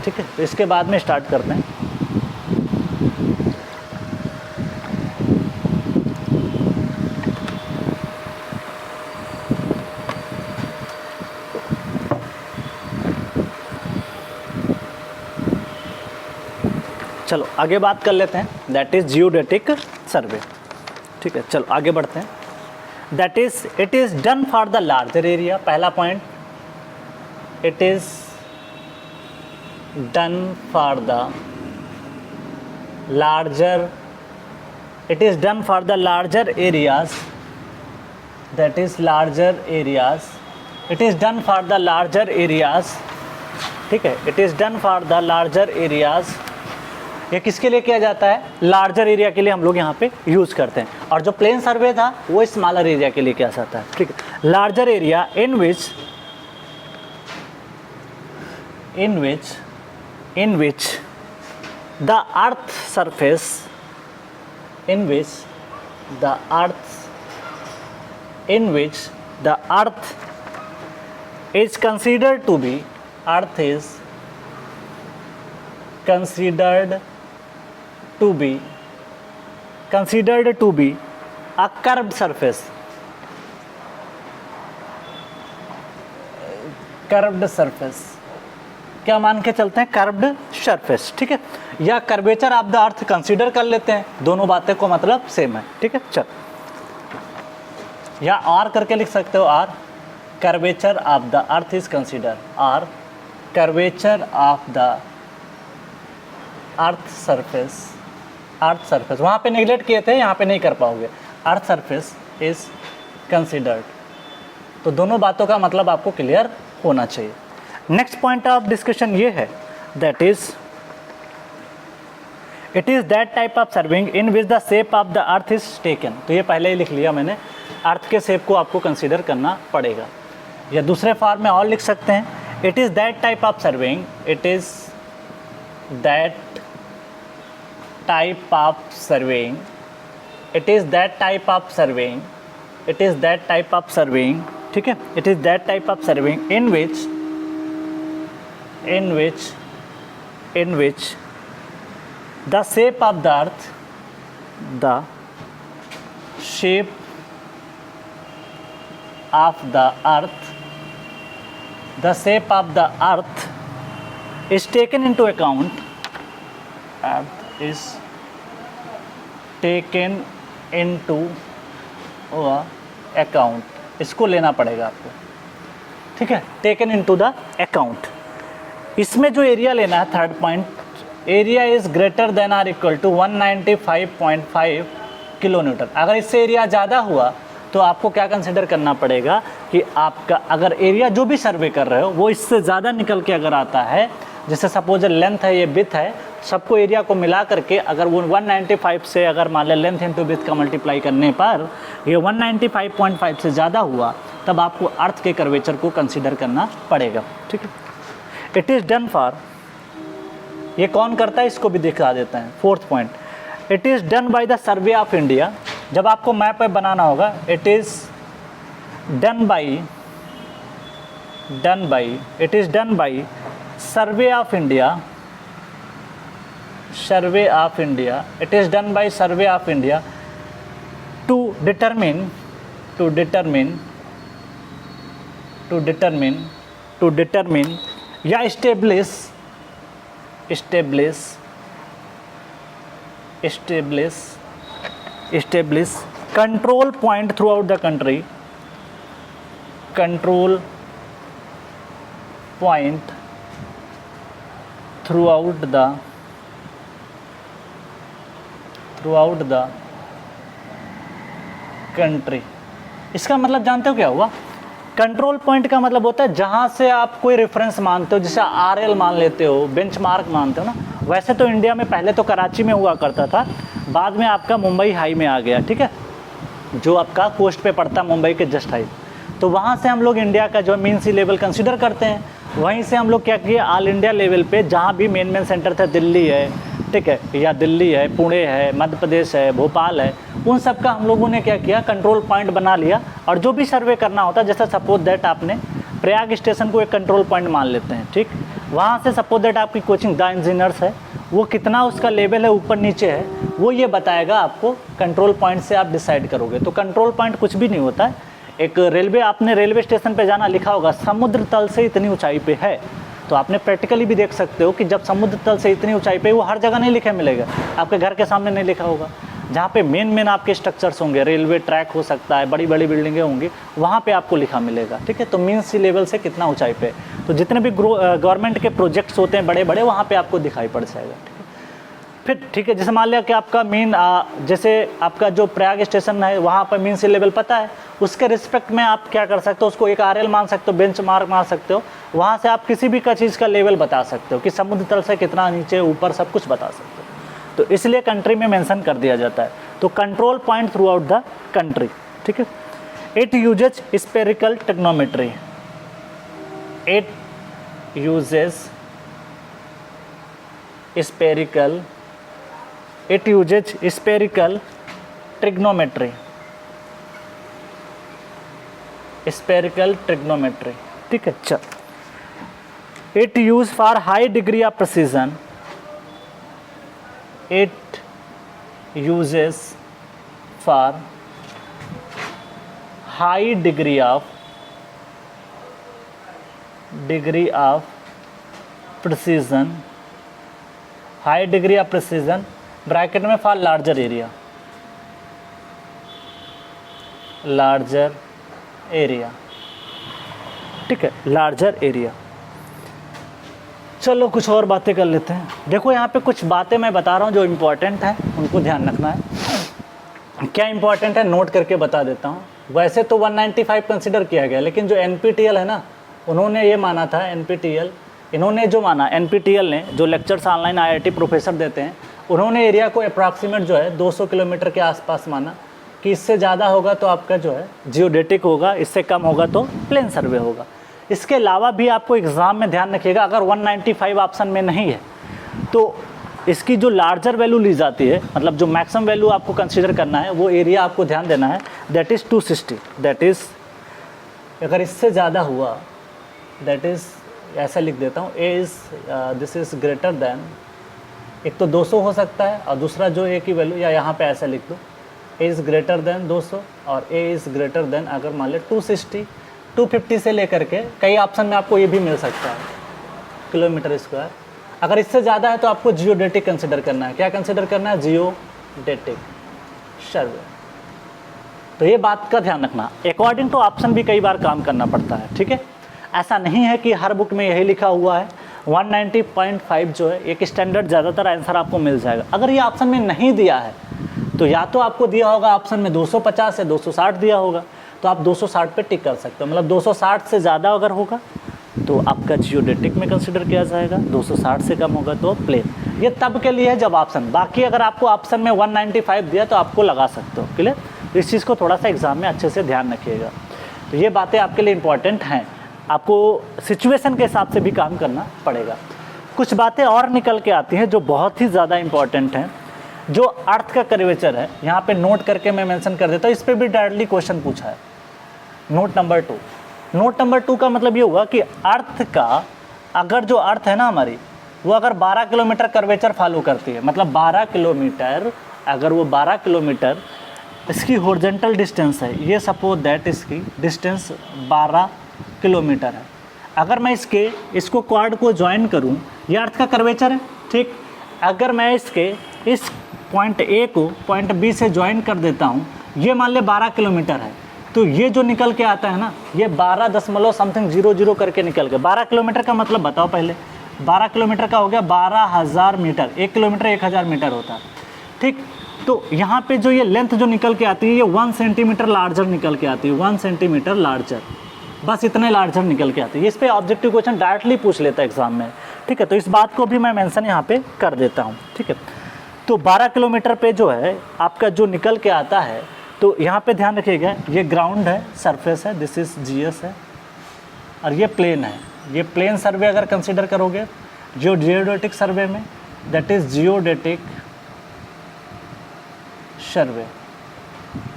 ठीक है, इसके बाद में स्टार्ट करते हैं। चलो आगे बात कर लेते हैं, दैट इज जियोडेटिक सर्वे। ठीक है, चलो आगे बढ़ते हैं। That is it is done for the larger area. पहला point, it is done for the larger, it is done for the larger areas, that is larger areas, it is done for the larger areas. ठीक है, it is done for the larger areas. ये किसके लिए किया जाता है? Larger area के लिए हम लोग यहाँ पे यूज़ करते हैं, और जो प्लेन सर्वे था वो स्मॉलर एरिया के लिए किया जाता है। ठीक है, larger area in which the earth surface, in which the earth is considered to be, earth is considered to be a curved surface, क्या मान के चलते हैं? Curved surface. ठीक है, या curvature of the earth consider कर लेते हैं, दोनों बातें को मतलब सेम है। ठीक है, चल, या आर करके लिख सकते हो, or curvature of the earth is consider, or curvature of the earth surface वहाँ पे नेगलेक्ट किए थे, यहाँ पे नहीं कर पाओगे। अर्थ सरफेस इज कंसीडर्ड, तो दोनों बातों का मतलब आपको क्लियर होना चाहिए। नेक्स्ट पॉइंट ऑफ डिस्कशन ये है, that is it is that type of serving in which the shape of the earth is taken. तो ये पहले ही लिख लिया मैंने, अर्थ के शेप को आपको कंसीडर करना पड़ेगा, या दूसरे फॉर्म में और लिख सकते हैं, it is that type of serving, it is that type of surveying, it is that type of surveying, it is that type of surveying, ठीक है, it is that type of surveying in which the shape of the earth, the shape of the earth, the shape of the earth is taken into account, earth is taken into account, इसको लेना पड़ेगा आपको। ठीक है, taken into the account. इसमें जो area लेना है, third point, area is greater than or equal to 195.5 kilo newton. अगर इससे एरिया ज़्यादा हुआ तो आपको क्या कंसिडर करना पड़ेगा कि आपका अगर एरिया जो भी सर्वे कर रहे हो वो इससे ज़्यादा निकल के अगर आता है, जैसे सपोज लेंथ है, ये विड्थ है, सबको एरिया को मिला करके अगर वो 195 से अगर मान लें लेंथ इंटू विड्थ का मल्टीप्लाई करने पर ये 195.5 से ज़्यादा हुआ, तब आपको अर्थ के कर्वेचर को कंसीडर करना पड़ेगा। ठीक है, इट इज़ डन फॉर, ये कौन करता है इसको भी दिखा देते हैं। Fourth point, it is done by the survey of India. जब आपको मैप पे बनाना होगा, it is done by survey of India, it is done by survey of India to determine या establish control point throughout the country, control point through out the country. इसका मतलब जानते हो क्या हुआ? कंट्रोल पॉइंट का मतलब होता है जहाँ से आप कोई रेफरेंस मानते हो, जैसे RL मान लेते हो, बेंचमार्क मानते हो ना। वैसे तो इंडिया में पहले तो कराची में हुआ करता था, बाद में आपका मुंबई हाई में आ गया, ठीक है, जो आपका कोस्ट पे पड़ता है मुंबई के जस्ट हाई। तो वहाँ से हम लोग इंडिया का जो मीन सी लेवल कंसिडर करते हैं। वहीं से हम लोग क्या किए, ऑल इंडिया लेवल पे जहाँ भी मेन सेंटर थे, दिल्ली है, ठीक है, या दिल्ली है, पुणे है, मध्य प्रदेश है, भोपाल है, उन सब का हम लोगों ने क्या किया, कंट्रोल पॉइंट बना लिया। और जो भी सर्वे करना होता है, जैसे सपोज दैट आपने प्रयाग स्टेशन को एक कंट्रोल पॉइंट मान लेते हैं, ठीक। वहाँ से सपोज दैट आपकी कोचिंग द इंजीनियर्स है, वो कितना उसका लेवल है, ऊपर नीचे है, वो ये बताएगा आपको। कंट्रोल पॉइंट से आप डिसाइड करोगे। तो कंट्रोल पॉइंट कुछ भी नहीं होता है। एक रेलवे, आपने रेलवे स्टेशन पे जाना, लिखा होगा समुद्र तल से इतनी ऊंचाई पे है। तो आपने प्रैक्टिकली भी देख सकते हो कि जब समुद्र तल से इतनी ऊंचाई पे, वो हर जगह नहीं लिखा मिलेगा, आपके घर के सामने नहीं लिखा होगा। जहाँ पे मेन आपके स्ट्रक्चर्स होंगे, रेलवे ट्रैक हो सकता है, बड़ी बड़ी बिल्डिंगें होंगी, वहाँ पे आपको लिखा मिलेगा, ठीक है। तो मीन सी लेवल से कितना ऊंचाई पे। तो जितने भी गवर्नमेंट के प्रोजेक्ट्स होते हैं बड़े बड़े, वहाँ पे आपको दिखाई पड़ जाएगा, ठीक है। फिर ठीक है, जैसे मान लिया कि आपका मेन, जैसे आपका जो प्रयाग स्टेशन है, वहाँ पर मीन सी लेवल पता है, उसके रिस्पेक्ट में आप क्या कर सकते हो, उसको एक RL मान सकते हो, बेंचमार्क मान सकते हो। वहाँ से आप किसी भी का चीज़ का लेवल बता सकते हो कि समुद्र तल से कितना नीचे, ऊपर, सब कुछ बता सकते हो। तो इसलिए कंट्री में मेंशन कर दिया जाता है। तो control point through out the country, ठीक है। It uses spherical trigonometry. It uses spherical trigonometry. Spherical trigonometry, ठीक है। चल, it use for high degree of precision. It uses for high degree of precision, high degree of precision, bracket में for larger area, ठीक है, larger area. चलो कुछ और बातें कर लेते हैं। देखो यहाँ पे कुछ बातें मैं बता रहा हूँ जो इम्पोर्टेंट है, उनको ध्यान रखना है। क्या इम्पोर्टेंट है नोट करके बता देता हूँ। वैसे तो 195 कंसिडर किया गया, लेकिन जो NPTEL है ना, उन्होंने ये माना था, इन्होंने जो माना, NPTEL ने, जो लेक्चर्स ऑनलाइन IIT प्रोफेसर देते हैं, उन्होंने एरिया को अप्रॉक्सीमेट जो है 200 किलोमीटर के आसपास माना कि इससे ज़्यादा होगा तो आपका जो है जियोडेटिक होगा, इससे कम होगा तो प्लेन सर्वे होगा। इसके अलावा भी आपको एग्ज़ाम में ध्यान रखिएगा, अगर 195 ऑप्शन में नहीं है तो इसकी जो लार्जर वैल्यू ली जाती है, मतलब जो मैक्सिमम वैल्यू आपको कंसीडर करना है, वो एरिया आपको ध्यान देना है, दैट इज़ 260। दैट इज़, अगर इससे ज़्यादा हुआ, दैट इज़, ऐसा लिख देता हूँ, दिस इज़ ग्रेटर दैन, एक तो 200 हो सकता है और दूसरा जो A की वैल्यू, या यहाँ पे ऐसा लिख दो, A इज़ ग्रेटर दैन 200 और A इज़ ग्रेटर दैन, अगर मान ले 260, 250 से लेकर के कई ऑप्शन में आपको ये भी मिल सकता है किलोमीटर स्क्वायर। अगर इससे ज़्यादा है तो आपको जियोडेटिक कंसिडर करना है। क्या कंसिडर करना है? जियोडेटिक सर्वे। तो ये बात का ध्यान रखना, अकॉर्डिंग टू ऑप्शन भी कई बार काम करना पड़ता है, ठीक है। ऐसा नहीं है कि हर बुक में यही लिखा हुआ है। 190.5 जो है एक स्टैंडर्ड ज़्यादातर आंसर आपको मिल जाएगा। अगर ये ऑप्शन में नहीं दिया है तो या तो आपको दिया होगा ऑप्शन में 250 या 260 दिया होगा, तो आप 260 पे टिक कर सकते हो। मतलब 260 से ज़्यादा अगर होगा तो आपका जियोडेटिक में कंसिडर किया जाएगा, 260 से कम होगा तो प्लेन। ये तब के लिए है जब ऑप्शन, बाकी अगर आपको ऑप्शन में 195 दिया तो आपको लगा सकते हो। क्लियर? इस चीज़ को थोड़ा सा एग्जाम में अच्छे से ध्यान रखिएगा। तो ये बातें आपके लिए इंपॉर्टेंट हैं, आपको सिचुएशन के हिसाब से भी काम करना पड़ेगा। कुछ बातें और निकल के आती हैं जो बहुत ही ज़्यादा इंपॉर्टेंट हैं। जो अर्थ का कर्वेचर है, यहाँ पे नोट करके मैं मेंशन कर देता हूँ, इस पर भी डायरेक्टली क्वेश्चन पूछा है। नोट नंबर 2, नोट नंबर 2 का मतलब ये हुआ कि अर्थ का, अगर जो अर्थ है ना हमारी, वो अगर 12 किलोमीटर कर्वेचर फॉलो करती है, मतलब 12 किलोमीटर, अगर वो 12 किलोमीटर इसकी हॉरिजॉन्टल डिस्टेंस है, ये सपोज दैट इसकी डिस्टेंस 12 किलोमीटर है। अगर मैं इसको क्वाड को ज्वाइन करूं, ये अर्थ का कर्वेचर है, ठीक। अगर मैं इस पॉइंट A को पॉइंट B से ज्वाइन कर देता हूं, ये मान ले 12 किलोमीटर है, तो ये जो निकल के आता है ना, ये 12.00 करके निकल के 12 किलोमीटर का मतलब बताओ पहले। 12 किलोमीटर का हो गया 12,000 मीटर। 1 किलोमीटर 1,000 मीटर होता है, ठीक। तो यहाँ पे जो ये लेंथ जो निकल के आती है, ये 1 सेंटीमीटर लार्जर निकल के आती है, 1 सेंटीमीटर लार्जर, बस इतने लार्जर निकल के आती है। इस पे ऑब्जेक्टिव क्वेश्चन डायरेक्टली पूछ लेता है एग्जाम में, ठीक है। तो इस बात को भी मैं मेंशन यहाँ पे कर देता हूँ, ठीक है। तो 12 किलोमीटर पे जो है आपका जो निकल के आता है, तो यहाँ पे ध्यान रखिएगा, ये ग्राउंड है, सरफेस है, दिस इज जीएस है, और ये प्लेन है। ये प्लेन सर्वे अगर कंसिडर करोगे जियोडेटिक सर्वे में, that is geodetic survey.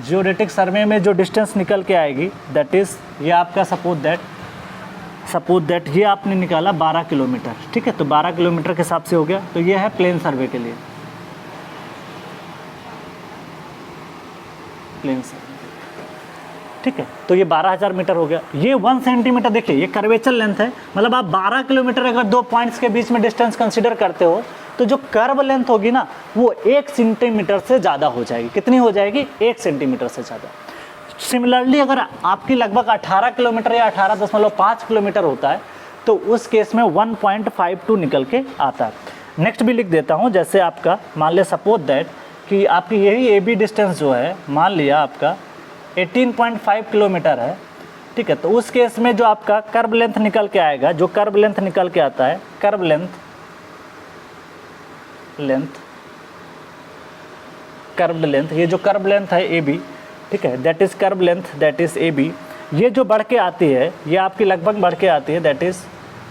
Geodetic survey में जो डिस्टेंस निकल के आएगी, दैट इज़ ये आपका सपोज दैट ये आपने निकाला 12 किलोमीटर, ठीक है। तो 12 किलोमीटर के हिसाब से हो गया। तो ये है प्लेन सर्वे के लिए, प्लेन सर्वे, ठीक है। तो ये 12,000 मीटर हो गया। ये 1 सेंटीमीटर, देखिए ये कर्वेचर लेंथ है, मतलब आप 12 किलोमीटर अगर दो पॉइंट्स के बीच में डिस्टेंस कंसीडर करते हो, तो जो कर्व लेंथ होगी ना, वो 1 सेंटीमीटर से ज़्यादा हो जाएगी। कितनी हो जाएगी? 1 सेंटीमीटर से ज़्यादा। सिमिलरली अगर आपकी लगभग 18 किलोमीटर या 18.5 किलोमीटर होता है, तो उस केस में 1.52 निकल के आता है। नेक्स्ट भी लिख देता हूँ, जैसे आपका मान लिया सपोज दैट कि आपकी यही ए बी डिस्टेंस जो है, मान लिया आपका 18.5 किलोमीटर है, ठीक है। तो उस केस में जो आपका कर्व लेंथ निकल के आएगा, जो कर्व लेंथ निकल के आता है, कर्व लेंथ कर्व्ड लेंथ, ये जो कर्व लेंथ है ए बी, ठीक है, that is curve length, that is A B. ये जो बढ़ के आती है, ये आपकी लगभग बढ़ के आती है, दैट इज़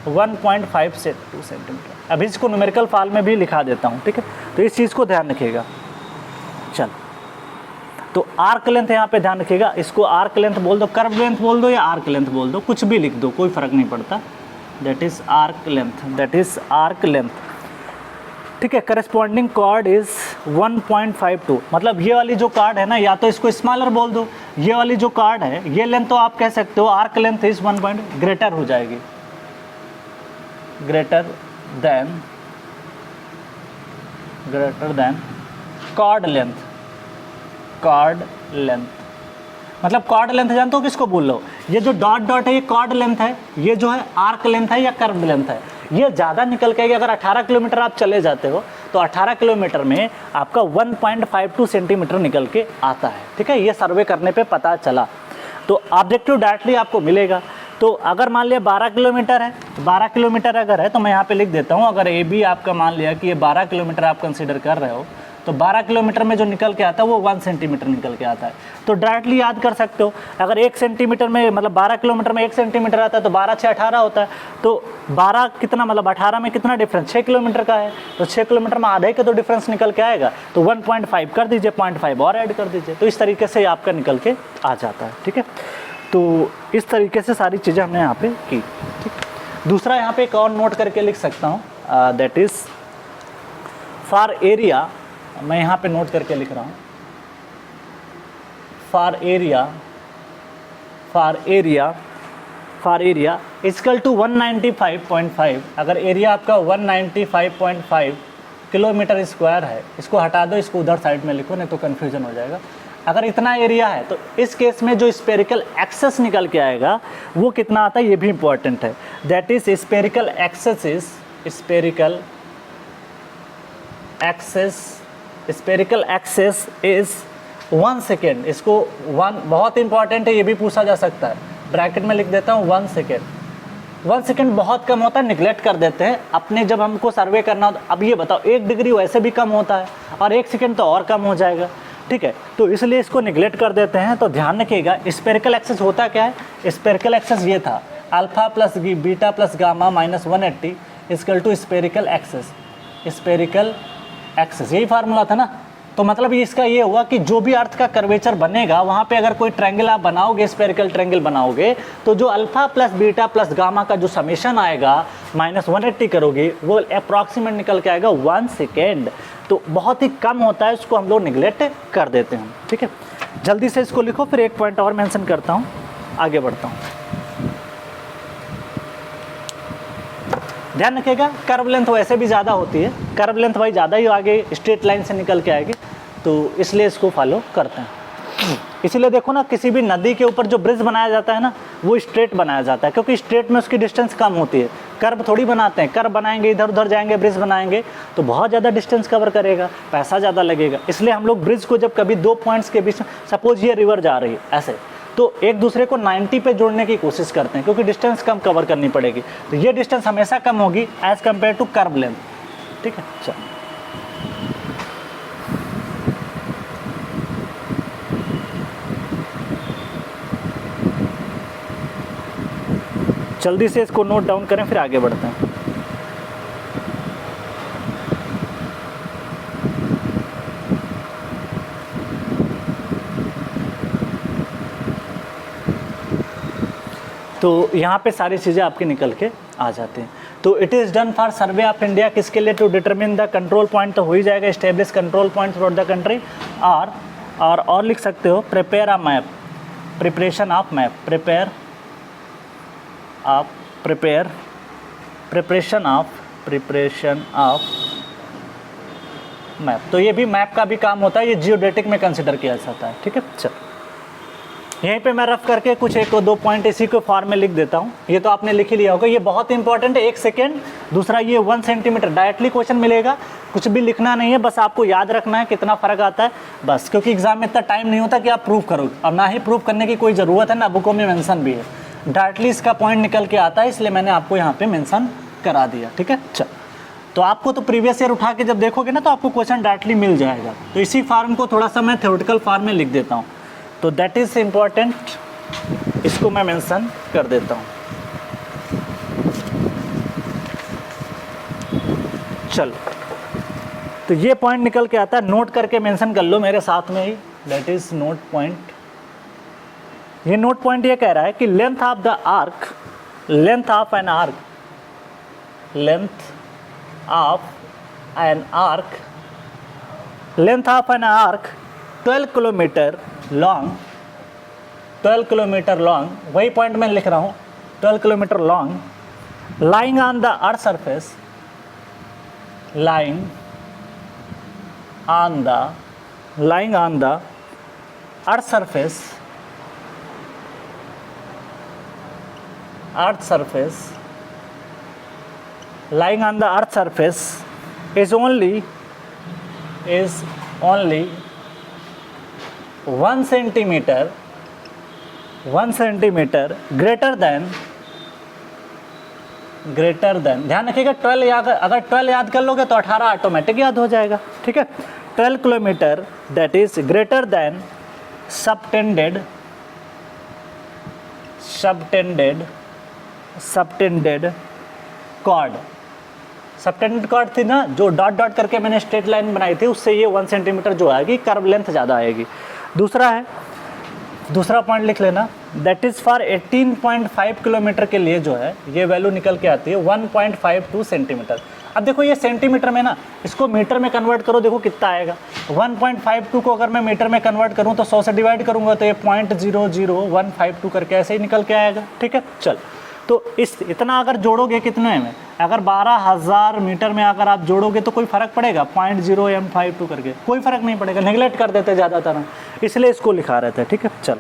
1.5 से 2 सेंटीमीटर। अभी इसको न्यूमेरिकल फॉर्म में भी लिखा देता हूँ, ठीक है। तो इस चीज़ को ध्यान रखिएगा। चल, तो आर्क लेंथ यहाँ पे ध्यान रखिएगा, इसको आर्क लेंथ बोल दो, कर्व लेंथ बोल दो या आर्क लेंथ बोल दो, कुछ भी लिख दो, कोई फ़र्क नहीं पड़ता। That is arc length, that is arc length, ठीक है। करस्पॉन्डिंग कॉर्ड इज़ 1.52, मतलब ये वाली जो कार्ड है ना, या तो इसको स्मॉलर बोल दो, ये वाली जो कार्ड है, ये लेंथ तो आप कह सकते हो arc length is 1 point greater हो जाएगी, greater than chord length. Chord length मतलब कॉर्ड लेंथ जानते हो किसको बोल लो? ये जो डॉट डॉट है ये कॉर्ड लेंथ है, ये जो है आर्क लेंथ है या कर्व लेंथ है। ये ज़्यादा निकल के, अगर 18 किलोमीटर आप चले जाते हो तो 18 किलोमीटर में आपका 1.52 सेंटीमीटर निकल के आता है, ठीक है। ये सर्वे करने पे पता चला, तो ऑब्जेक्टिव डायरेक्टली आपको मिलेगा। तो अगर मान लिया 12 किलोमीटर है, 12 किलोमीटर अगर है तो मैं यहाँ पे लिख देता हूँ, अगर ए बी आपका मान लिया कि ये 12 किलोमीटर आप कंसिडर कर रहे हो, तो 12 किलोमीटर में जो निकल के आता है वो 1 सेंटीमीटर निकल के आता है। तो डायरेक्टली याद कर सकते हो, अगर 1 सेंटीमीटर में मतलब 12 किलोमीटर में 1 सेंटीमीटर आता है तो 12 से 18 होता है। तो 12 कितना मतलब 18 में कितना डिफरेंस? 6 किलोमीटर का है, तो 6 किलोमीटर में आधे का तो डिफरेंस निकल के आएगा। तो 1.5 कर दीजिए, 0.5 और ऐड कर दीजिए, तो इस तरीके से आपका निकल के आ जाता है, ठीक है। तो इस तरीके से सारी चीज़ें हमने यहाँ पे की, ठीक। दूसरा यहाँ पे एक और नोट करके लिख सकता हूँ, दैट इज़ फॉर एरिया, मैं यहाँ पे नोट करके लिख रहा हूँ, फॉर एरिया इक्वल टू 195.5। अगर एरिया आपका 195.5 किलोमीटर स्क्वायर है, इसको हटा दो, इसको उधर साइड में लिखो, नहीं तो कन्फ्यूजन हो जाएगा। अगर इतना एरिया है तो इस केस में जो स्पेरिकल एक्सेस निकल के आएगा वो कितना आता है, ये भी इंपॉर्टेंट है। That is spherical excess is 1 second. इसको 1 बहुत इंपॉर्टेंट है, ये भी पूछा जा सकता है, ब्रैकेट में लिख देता हूँ 1 सेकेंड। 1 सेकेंड बहुत कम होता है, निगलेक्ट कर देते हैं अपने जब हमको सर्वे करना हो। अब ये बताओ 1 डिग्री वैसे भी कम होता है और 1 सेकेंड तो और कम हो जाएगा, ठीक है। तो इसलिए इसको निगलेक्ट कर देते हैं। तो ध्यान रखिएगा, स्पेरिकल एक्सेस होता क्या है? स्पेरिकल एक्सेस ये था, alpha plus beta plus gamma minus 180 equal to spherical excess. Spherical excess यही फार्मूला था ना। तो मतलब इसका ये हुआ कि जो भी अर्थ का कर्वेचर बनेगा वहाँ पे अगर कोई ट्रायंगल आप बनाओगे, स्पेरिकल ट्रायंगल बनाओगे, तो जो alpha plus beta plus gamma का जो समेशन आएगा माइनस 180 करोगे, वो अप्रॉक्सीमेट निकल के आएगा 1 सेकेंड। तो बहुत ही कम होता है, उसको हम लोग निगलेक्ट कर देते हैं, ठीक है। जल्दी से इसको लिखो, फिर एक पॉइंट और मेंशन करता हूँ, आगे बढ़ता हूँ। ध्यान रखिएगा, कर्व लेंथ वैसे भी ज़्यादा होती है, कर्व लेंथ भाई ज़्यादा ही आगे स्ट्रेट लाइन से निकल के आएगी, तो इसलिए इसको फॉलो करते हैं। इसीलिए देखो ना, किसी भी नदी के ऊपर जो ब्रिज बनाया जाता है ना, वो स्ट्रेट बनाया जाता है, क्योंकि स्ट्रेट में उसकी डिस्टेंस कम होती है। कर्व थोड़ी बनाते हैं, कर्व बनाएंगे, इधर उधर जाएंगे, ब्रिज बनाएंगे तो बहुत ज़्यादा डिस्टेंस कवर करेगा, पैसा ज़्यादा लगेगा। इसलिए हम लोग ब्रिज को जब कभी दो पॉइंट्स के बीच, सपोज ये रिवर जा रही है ऐसे, तो एक दूसरे को 90 पे जोड़ने की कोशिश करते हैं, क्योंकि डिस्टेंस कम कवर करनी पड़ेगी। तो ये डिस्टेंस हमेशा कम होगी as compare to curve length. ठीक है, चलो जल्दी से इसको नोट डाउन करें, फिर आगे बढ़ते हैं। तो यहाँ पे सारी चीज़ें आपकी निकल के आ जाती हैं। तो it is done for survey of India, किसके लिए? To determine the control point, तो हो ही जाएगा, establish control point for the country. और लिख सकते हो prepare a map, preparation of map, preparation of map. तो ये भी मैप का भी काम होता है, ये जियोडेटिक में कंसिडर किया जाता है। ठीक है, चलो यहीं पे मैं रफ करके कुछ एक दो पॉइंट इसी को फॉर्म में लिख देता हूँ। ये तो आपने लिख ही लिया होगा, ये बहुत इंपॉर्टेंट है, 1 सेकेंड। दूसरा ये 1 सेंटीमीटर डायरेक्टली क्वेश्चन मिलेगा, कुछ भी लिखना नहीं है, बस आपको याद रखना है कितना फ़र्क आता है बस, क्योंकि एग्जाम में इतना टाइम नहीं होता कि आप प्रूव करोगे, और ना ही प्रूव करने की कोई ज़रूरत है, ना बुकों में मेंशन भी है, डायरेक्टली इसका पॉइंट निकल के आता है, इसलिए मैंने आपको यहाँ पे मेंशन करा दिया। ठीक है, चल तो आपको तो प्रीवियस ईयर उठा के जब देखोगे ना, तो आपको क्वेश्चन डायरेक्टली मिल जाएगा। तो इसी फॉर्म को थोड़ा सा मैं थ्योरेटिकल फॉर्म में लिख देता हूँ, तो दैट इज़ इम्पॉर्टेंट, इसको मैं मेंशन कर देता हूँ। चलो तो ये पॉइंट निकल के आता है, नोट करके मेंशन कर लो मेरे साथ में ही, दैट इज नोट पॉइंट। ये नोट पॉइंट ये कह रहा है कि length of the arc, length of an arc, length of an arc, length of an arc 12 kilometre long, 12 kilometre long, वही पॉइंट मैं लिख रहा हूँ, 12 kilometre long, lying on the earth surface, lying on the earth surface, lying on the earth surface is only 1 centimeter greater than, ध्यान रखिएगा 12, अगर 12 याद कर लोगे तो 18 ऑटोमेटिक याद हो जाएगा। ठीक है, 12 kilometre that is greater than subtended chord. Subtended chord थी ना, जो डॉट डॉट करके मैंने स्ट्रेट लाइन बनाई थी, उससे ये 1 सेंटीमीटर जो आएगी, कर्व लेंथ ज़्यादा आएगी। दूसरा पॉइंट लिख लेना, दैट इज़ फॉर 18.5 किलोमीटर के लिए जो है ये वैल्यू निकल के आती है 1.52 सेंटीमीटर। अब देखो ये सेंटीमीटर में ना, इसको मीटर में कन्वर्ट करो, देखो कितना आएगा। 1.52 को अगर मैं मीटर में कन्वर्ट करूँ तो 100 से डिवाइड करूँगा तो ये 0.00152 करके ऐसे ही निकल के आएगा। ठीक है, चल तो इतना अगर जोड़ोगे कितने में, अगर 12,000 मीटर में अगर आप जोड़ोगे तो कोई फ़र्क पड़ेगा? 0.0m52 करके कोई फ़र्क नहीं पड़ेगा, नेगलेक्ट कर देते ज़्यादातर, इसलिए इसको लिखा रहता है। ठीक है, चल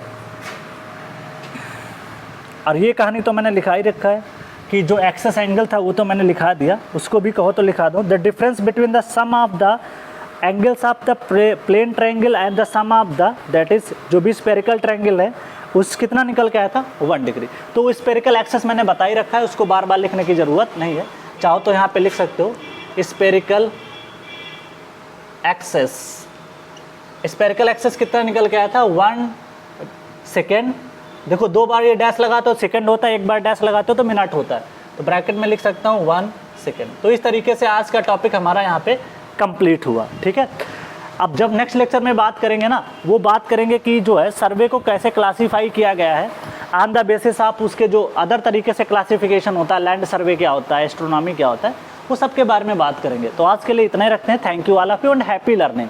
और ये कहानी तो मैंने लिखा ही रखा है कि जो एक्सेस एंगल था वो तो मैंने लिखा दिया, उसको भी कहो तो लिखा दो। The difference between the sum of the angles of the plane triangle and the sum of the, that is जो भी स्फेरिकल ट्रायंगल है उस कितना निकल के आया था? 1 डिग्री। तो वो स्फेरिकल एक्सेस मैंने बता ही रखा है, उसको बार बार लिखने की ज़रूरत नहीं है, चाहो तो यहाँ पे लिख सकते हो स्फेरिकल एक्सेस। स्फेरिकल एक्सेस कितना निकल के आया था? 1 सेकेंड। देखो 2 बार ये डैश लगाते हो सेकंड होता है, 1 बार डैश लगाते हो तो मिनट होता है, तो ब्रैकेट में लिख सकता हूँ 1 सेकेंड। तो इस तरीके से आज का टॉपिक हमारा यहाँ पे कंप्लीट हुआ। ठीक है, अब जब नेक्स्ट लेक्चर में बात करेंगे ना, वो बात करेंगे कि जो है सर्वे को कैसे क्लासीफाई किया गया है ऑन द बेसिस ऑफ उसके जो अदर तरीके से क्लासिफिकेशन होता है, लैंड सर्वे क्या होता है, एस्ट्रोनॉमी क्या होता है, वो सब के बारे में बात करेंगे। तो आज के लिए इतना ही रखते हैं। Thank you all of you and happy learning.